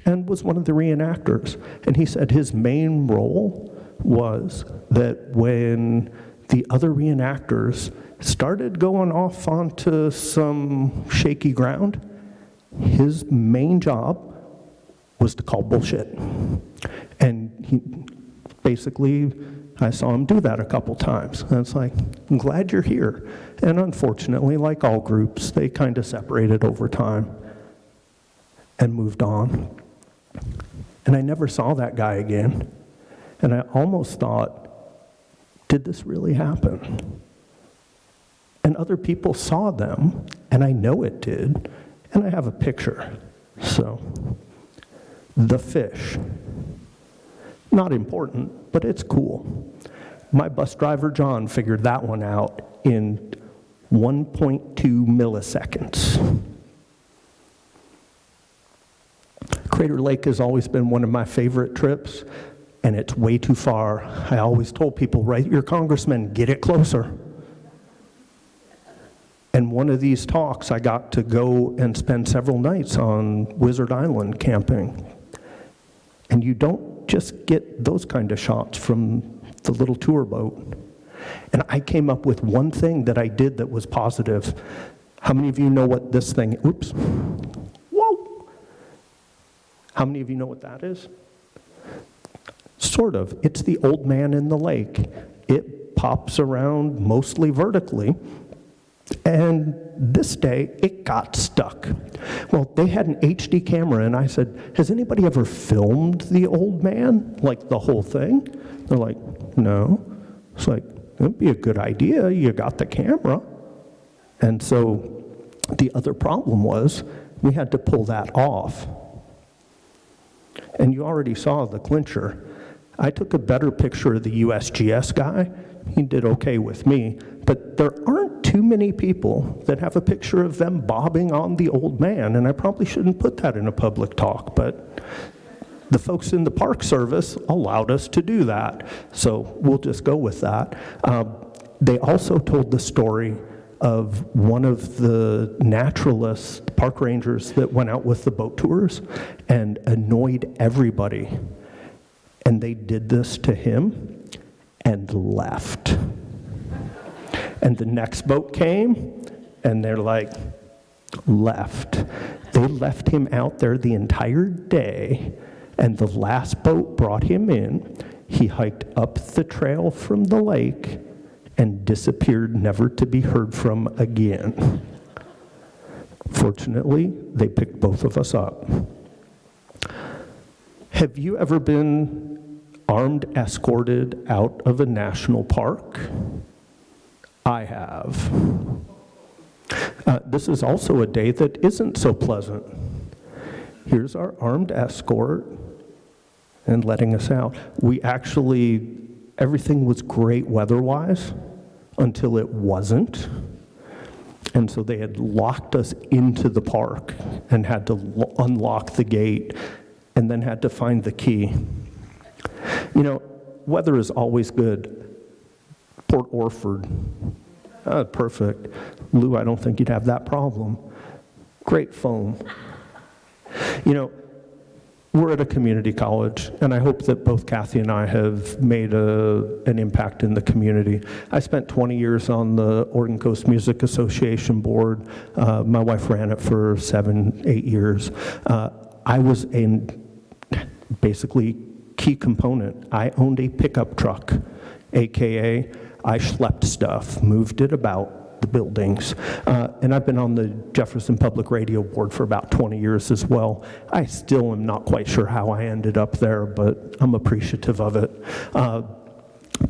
and was one of the reenactors. And he said his main role was that when the other reenactors started going off onto some shaky ground, his main job was to call bullshit. And he basically, I saw him do that a couple times. And it's like, I'm glad you're here. And unfortunately, like all groups, they kind of separated over time and moved on. And I never saw that guy again. And I almost thought, did this really happen? And other people saw them, and I know it did, and I have a picture. So, the fish. Not important, but it's cool. My bus driver, John, figured that one out in 1.2 milliseconds. Crater Lake has always been one of my favorite trips, and it's way too far. I always told people, write your congressman, get it closer. And one of these talks, I got to go and spend several nights on Wizard Island camping. And you don't just get those kind of shots from the little tour boat. And I came up with one thing that I did that was positive. How many of you know what this thing, oops, whoa. How many of you know what that is? Sort of. It's the old man in the lake. It pops around mostly vertically. And this day, it got stuck. Well, they had an HD camera, and I said, has anybody ever filmed the old man? Like the whole thing? They're like, no. It's like, it'd be a good idea. You got the camera. And so The other problem was we had to pull that off. And you already saw the clincher. I took a better picture of the USGS guy. He did okay with me, but there aren't too many people that have a picture of them bobbing on the old man, and I probably shouldn't put that in a public talk, but the folks in the Park Service allowed us to do that, so we'll just go with that. They also told the story of one of the naturalists, park rangers that went out with the boat tours and annoyed everybody. And they did this to him and left. And the next boat came and they're like, left. They left him out there the entire day, and the last boat brought him in. He hiked up the trail from the lake and disappeared, never to be heard from again. Fortunately, they picked both of us up. Have you ever been armed escorted out of a national park? I have. This is also a day that isn't so pleasant. Here's our armed escort and letting us out. We actually, everything was great weather-wise until it wasn't. And so they had locked us into the park and had to unlock the gate and then had to find the key. You know, weather is always good. Port Orford, perfect. Lou, I don't think you'd have that problem. Great foam. You know, we're at a community college, and I hope that both Kathy and I have made an impact in the community. I spent 20 years on the Oregon Coast Music Association board. My wife ran it for 7-8 years. I was a basically key component. I owned a pickup truck, AKA I schlepped stuff, moved it about the buildings. And I've been on the Jefferson Public Radio Board for about 20 years as well. I still am not quite sure how I ended up there, but I'm appreciative of it.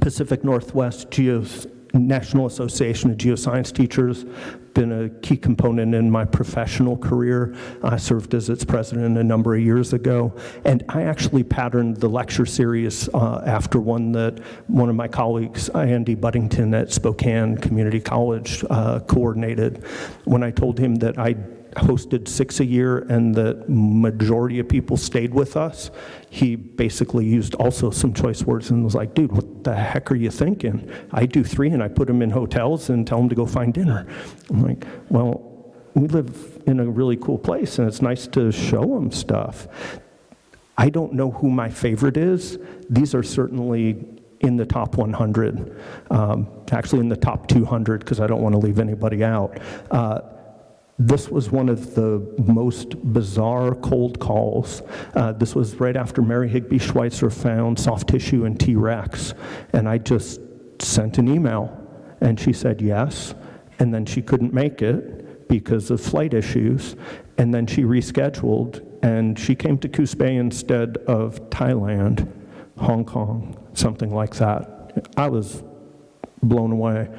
Pacific Northwest National Association of Geoscience Teachers, been a key component in my professional career. I served as its president a number of years ago, and I actually patterned the lecture series after one that one of my colleagues, Andy Buddington at Spokane Community College, coordinated. When I told him that I hosted 6 a year and the majority of people stayed with us, he basically used also some choice words and was like, dude, what the heck are you thinking? I do 3 and I put them in hotels and tell them to go find dinner. I'm like, well, we live in a really cool place and it's nice to show them stuff. I don't know who my favorite is. These are certainly in the top 100, actually in the top 200 because I don't want to leave anybody out. This was one of the most bizarre cold calls. This was right after Mary Higby Schweitzer found soft tissue in T-Rex, and I just sent an email, and she said yes, and then she couldn't make it because of flight issues, and then she rescheduled, and she came to Coos Bay instead of Thailand, Hong Kong, something like that. I was blown away.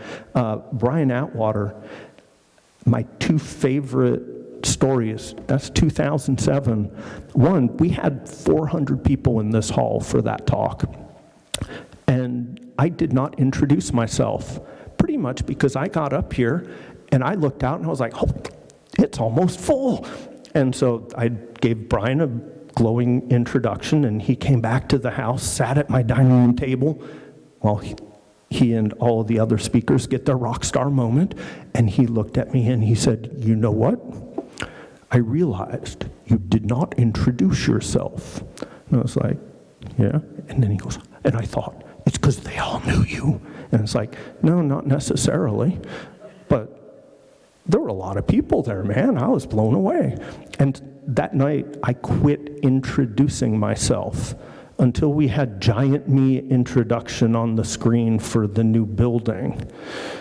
Brian Atwater, my 2 favorite stories, that's 2007. One, we had 400 people in this hall for that talk. And I did not introduce myself, pretty much because I got up here and I looked out and I was like, oh, it's almost full. And so I gave Brian a glowing introduction and he came back to the house, sat at my dining room table while he and all of the other speakers get their rock star moment, and he looked at me and he said, you know what? I realized you did not introduce yourself. And I was like, yeah. And then he goes, and I thought, it's because they all knew you. And it's like, no, not necessarily. But there were a lot of people there, man. I was blown away. And that night, I quit introducing myself until we had giant me introduction on the screen for the new building.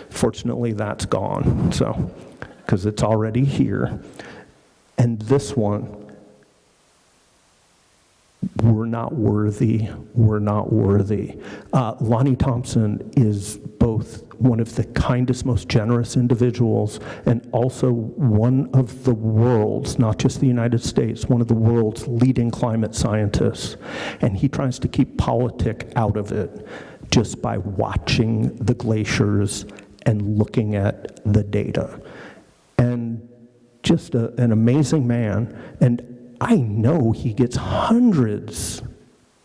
Fortunately, that's gone, so, because it's already here. And this one, we're not worthy, we're not worthy. Lonnie Thompson is both one of the kindest, most generous individuals, and also one of the world's, not just the United States, one of the world's leading climate scientists. And he tries to keep politics out of it just by watching the glaciers and looking at the data. And just an amazing man. And I know he gets hundreds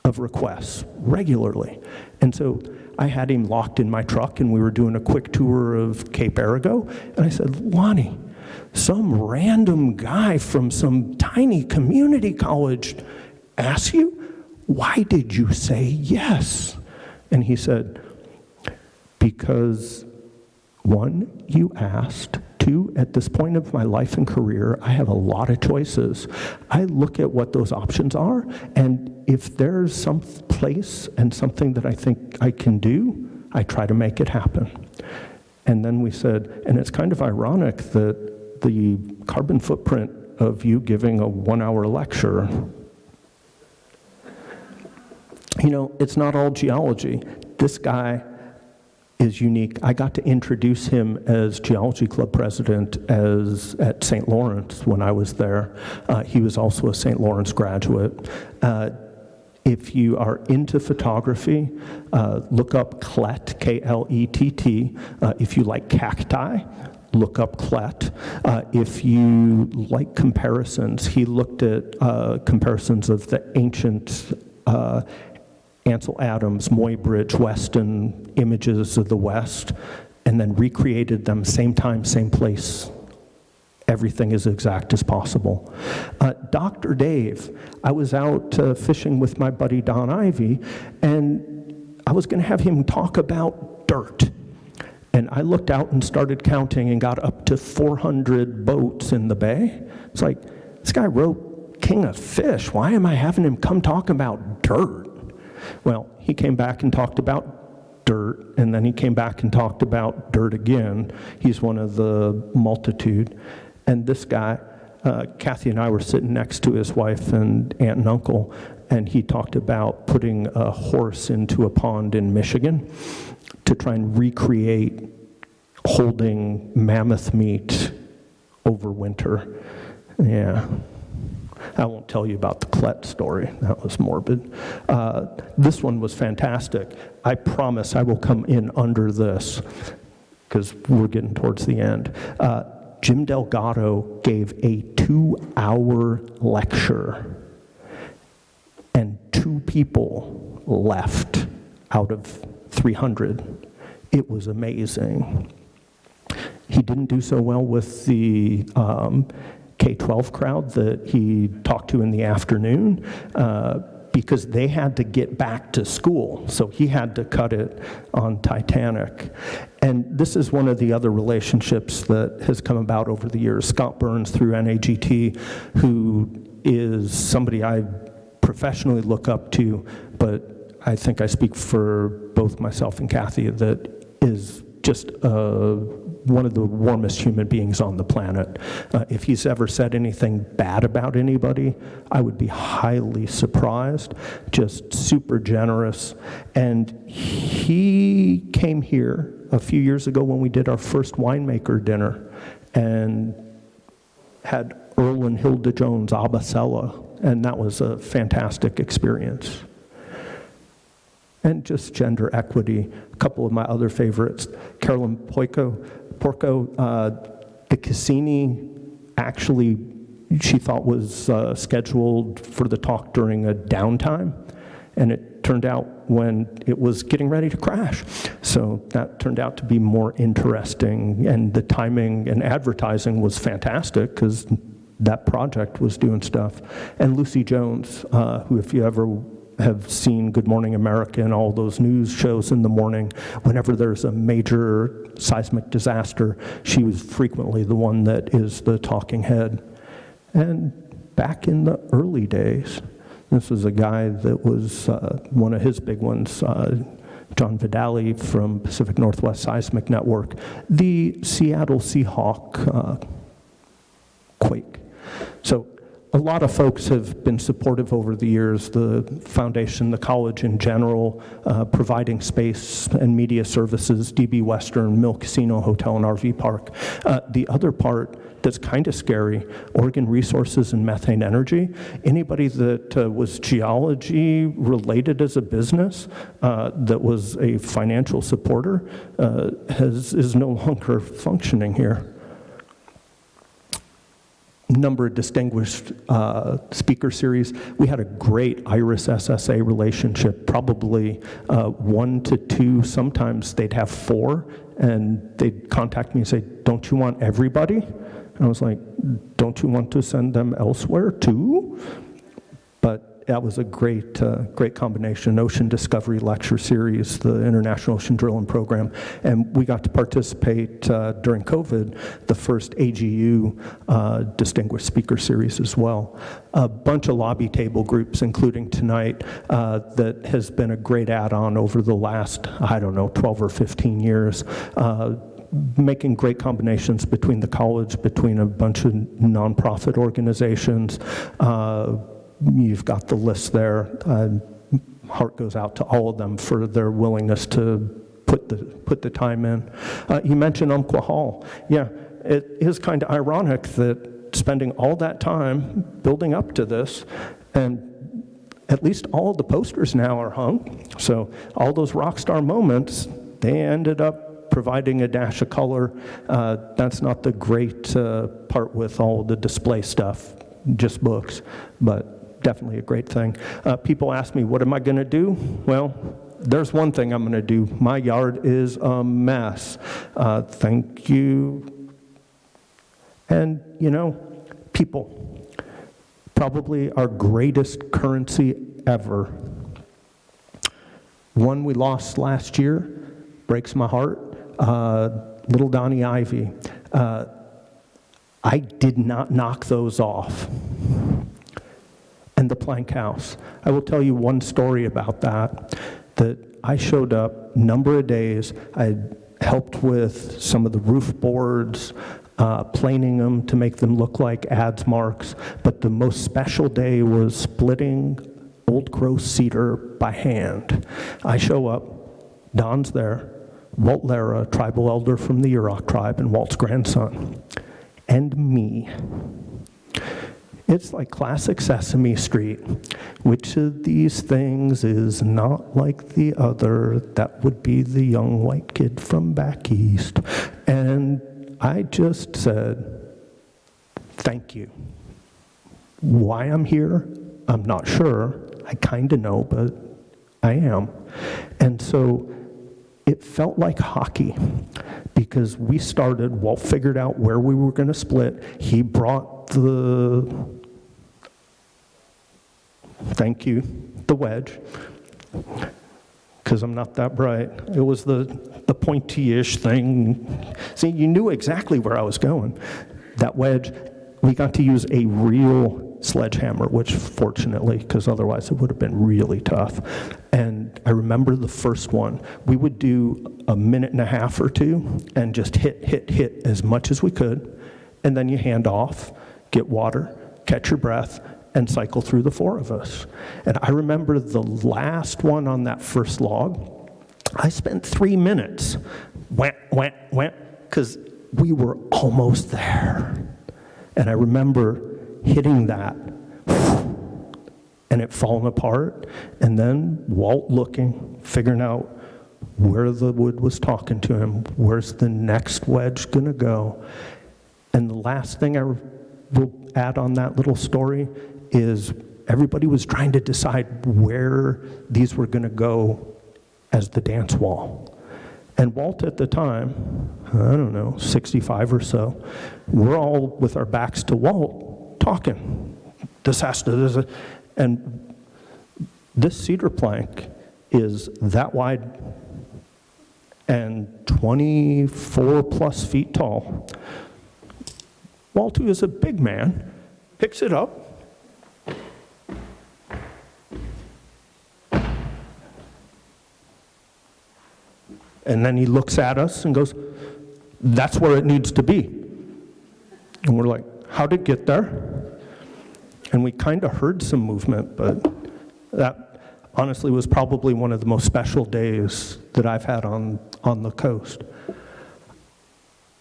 of requests regularly. And so I had him locked in my truck, and we were doing a quick tour of Cape Arago, and I said, Lonnie, some random guy from some tiny community college asked you, why did you say yes? And he said, because one, you asked. Two, at this point of my life and career, I have a lot of choices. I look at what those options are, and if there's some place and something that I think I can do, I try to make it happen. And then we said, and it's kind of ironic that the carbon footprint of you giving a 1-hour lecture, you know, it's not all geology. This guy is unique. I got to introduce him as Geology Club president at St. Lawrence when I was there. He was also a St. Lawrence graduate. If you are into photography, look up Klett, K-L-E-T-T. If you like cacti, look up Klett. If you like comparisons, he looked at comparisons of the ancient Ansel Adams, Muybridge, Weston images of the West, and then recreated them same time, same place. Everything as exact as possible. Dr. Dave, I was out fishing with my buddy Don Ivy, and I was going to have him talk about dirt. And I looked out and started counting and got up to 400 boats in the bay. It's like, this guy wrote King of Fish. Why am I having him come talk about dirt? Well, he came back and talked about dirt, and then he came back and talked about dirt again. He's one of the multitude. And this guy, Kathy and I were sitting next to his wife and aunt and uncle, and he talked about putting a horse into a pond in Michigan to try and recreate holding mammoth meat over winter. Yeah. I won't tell you about the Klett story. That was morbid. This one was fantastic. I promise I will come in under this because we're getting towards the end. Jim Delgado gave a 2-hour lecture, and 2 people left out of 300. It was amazing. He didn't do so well with the K-12 crowd that he talked to in the afternoon because they had to get back to school, so he had to cut it on Titanic. And this is one of the other relationships that has come about over the years. Scott Burns through NAGT, who is somebody I professionally look up to, but I think I speak for both myself and Kathy, that is just one of the warmest human beings on the planet. If he's ever said anything bad about anybody, I would be highly surprised. Just super generous. And he came here a few years ago when we did our first winemaker dinner and had Earl and Hilda Jones Abasella, and that was a fantastic experience. And just gender equity. A couple of my other favorites, Carolyn Porco, the Cassini actually, she thought was scheduled for the talk during a downtime, and it turned out when it was getting ready to crash. So that turned out to be more interesting, and the timing and advertising was fantastic because that project was doing stuff. And Lucy Jones, who if you ever have seen Good Morning America and all those news shows in the morning, whenever there's a major seismic disaster, she was frequently the one that is the talking head. And back in the early days, this was a guy that was one of his big ones, John Vidali from Pacific Northwest Seismic Network, the Seattle Seahawk quake. So a lot of folks have been supportive over the years, the foundation, the college in general, providing space and media services, DB Western, Mill Casino Hotel and RV Park. The other part that's kind of scary, Oregon Resources and Methane Energy. Anybody that was geology related as a business, that was a financial supporter, is no longer functioning here. Number of distinguished speaker series. We had a great IRIS SSA relationship, probably 1 to 2, sometimes they'd have 4, and they'd contact me and say, don't you want everybody? And I was like, don't you want to send them elsewhere too? But that was a great combination. Ocean Discovery Lecture Series, the International Ocean Drilling Program, and we got to participate during COVID, the first AGU Distinguished Speaker Series as well. A bunch of lobby table groups, including tonight, that has been a great add-on over the last, 12 or 15 years. Making great combinations between the college, between a bunch of nonprofit organizations. You've got the list there. Heart goes out to all of them for their willingness to put the time in. You mentioned Umpqua Hall. Yeah, it is kind of ironic that spending all that time building up to this, and at least all the posters now are hung. So all those rock star moments, they ended up providing a dash of color. That's not the great part with all the display stuff, just books, but definitely a great thing. People ask me, what am I going to do? Well, there's one thing I'm going to do. My yard is a mess. Thank you. And, people, probably our greatest currency ever. One we lost last year, breaks my heart. Little Donnie Ivy. I did not knock those off. And the plank house. I will tell you one story about that I showed up number of days. I helped with some of the roof boards, planing them to make them look like ads marks, but the most special day was splitting old growth cedar by hand. I show up, Don's there, Walt Lara, tribal elder from the Yurok tribe, and Walt's grandson, and me. It's like classic Sesame Street. Which of these things is not like the other? That would be the young white kid from back east. And I just said, thank you. Why I'm here, I'm not sure. I kind of know, but I am. And so it felt like hockey because we started, Walt figured out where we were going to split. He brought the wedge, because I'm not that bright. It was the pointy-ish thing. See, you knew exactly where I was going. That wedge, we got to use a real sledgehammer, which fortunately, because otherwise it would have been really tough. And I remember the first one. We would do a minute and a half or two and just hit as much as we could. And then you hand off, get water, catch your breath, and cycle through the 4 of us. And I remember the last one on that first log, I spent 3 minutes, went, because we were almost there. And I remember hitting that, and it falling apart, and then Walt looking, figuring out where the wood was talking to him, where's the next wedge gonna go. And the last thing I will add on that little story is everybody was trying to decide where these were gonna go as the dance wall. And Walt at the time, 65 or so, we're all with our backs to Walt talking. And this cedar plank is that wide and 24 plus feet tall. Walt, who is a big man, picks it up, and then he looks at us and goes, that's where it needs to be. And we're like, how'd it get there? And we kind of heard some movement, but that honestly was probably one of the most special days that I've had on the coast.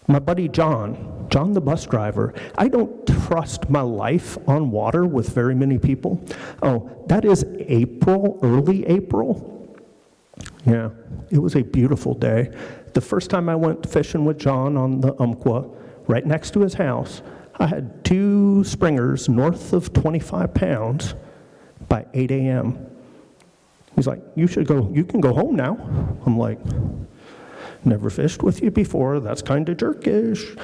My buddy John the bus driver, I don't trust my life on water with very many people. Oh, that is April, early April. Yeah, it was a beautiful day. The first time I went fishing with John on the Umpqua, right next to his house, I had 2 springers north of 25 pounds by 8 a.m. He's like, you can go home now. I'm like, never fished with you before, that's kind of jerkish.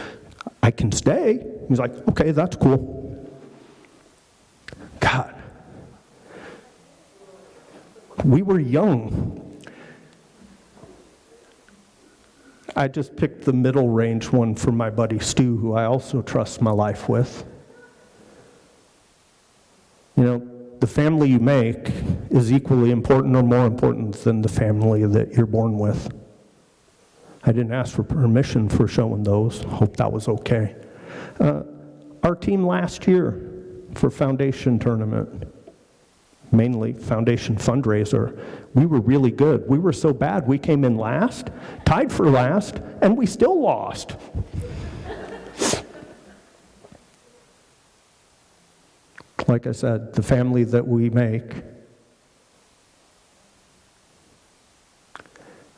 I can stay. He's like, okay, that's cool. God. We were young. I just picked the middle range one for my buddy Stu, who I also trust my life with. You know, the family you make is equally important or more important than the family that you're born with. I didn't ask for permission for showing those. Hope that was okay. Our team last year for foundation tournament, mainly foundation fundraiser, we were really good. We were so bad we came in last, tied for last, and we still lost. Like I said, the family that we make.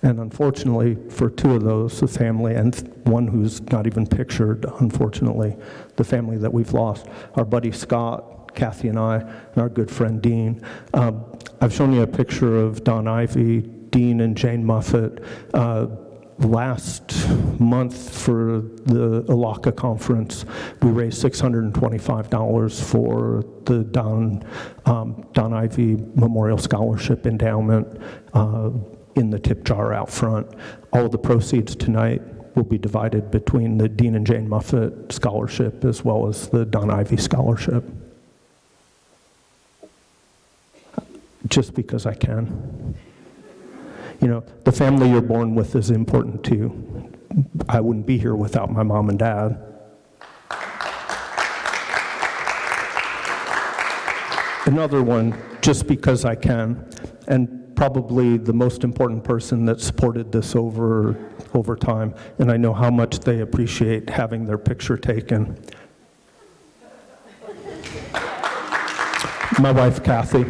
And unfortunately, for 2 of those, the family, and one who's not even pictured, unfortunately, the family that we've lost, our buddy Scott, Kathy and I, and our good friend Dean. I've shown you a picture of Don Ivy, Dean and Jane Muffett. Last month for the ALACA conference, we raised $625 for the Don Ivy Memorial Scholarship Endowment in the tip jar out front. All the proceeds tonight will be divided between the Dean and Jane Muffett Scholarship as well as the Don Ivy Scholarship. Just because I can. You know, the family you're born with is important too. I wouldn't be here without my mom and dad. Another one, just because I can, and probably the most important person that supported this over time, and I know how much they appreciate having their picture taken. My wife, Kathy.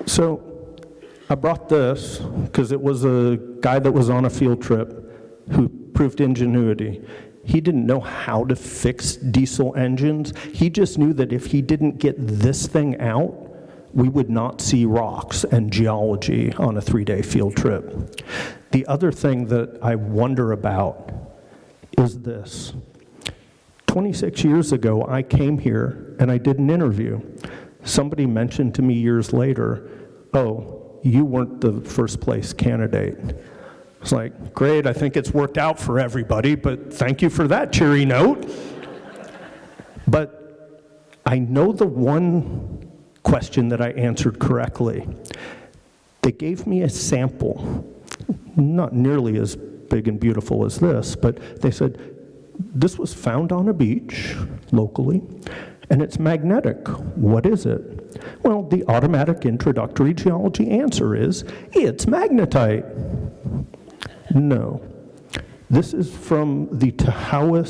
So I brought this because it was a guy that was on a field trip who proved ingenuity. He didn't know how to fix diesel engines. He just knew that if he didn't get this thing out, we would not see rocks and geology on a 3-day field trip. The other thing that I wonder about is this. 26 years ago, I came here and I did an interview. Somebody mentioned to me years later, oh, you weren't the first place candidate. It's like, great, I think it's worked out for everybody, but thank you for that cheery note. But I know the one question that I answered correctly. They gave me a sample, not nearly as big and beautiful as this, but they said, this was found on a beach locally, and it's magnetic. What is it? Well, the automatic introductory geology answer is, it's magnetite. No. This is from the Tahoe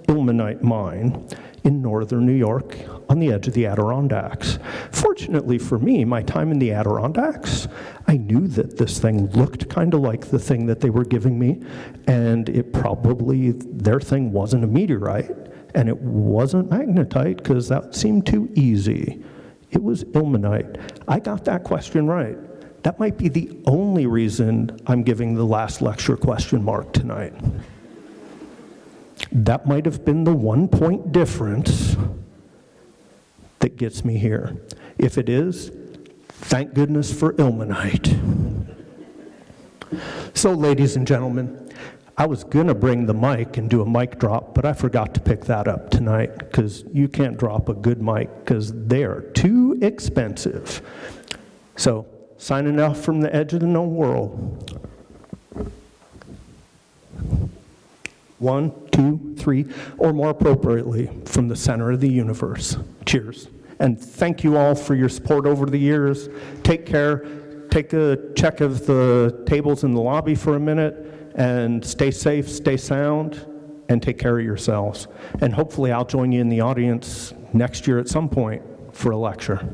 ilmenite mine in northern New York on the edge of the Adirondacks. Fortunately for me, my time in the Adirondacks, I knew that this thing looked kind of like the thing that they were giving me, and it probably, their thing wasn't a meteorite, and it wasn't magnetite because that seemed too easy. It was ilmenite. I got that question right. That might be the only reason I'm giving the last lecture question mark tonight. That might have been the 1 point difference that gets me here. If it is, thank goodness for ilmenite. So, ladies and gentlemen, I was gonna bring the mic and do a mic drop, but I forgot to pick that up tonight because you can't drop a good mic because they are too expensive. So, signing off from the edge of the known world. 1, 2, 3. 2023, or more appropriately, from the center of the universe. Cheers. And thank you all for your support over the years. Take care. Take a check of the tables in the lobby for a minute, and stay safe, stay sound, and take care of yourselves. And hopefully I'll join you in the audience next year at some point for a lecture.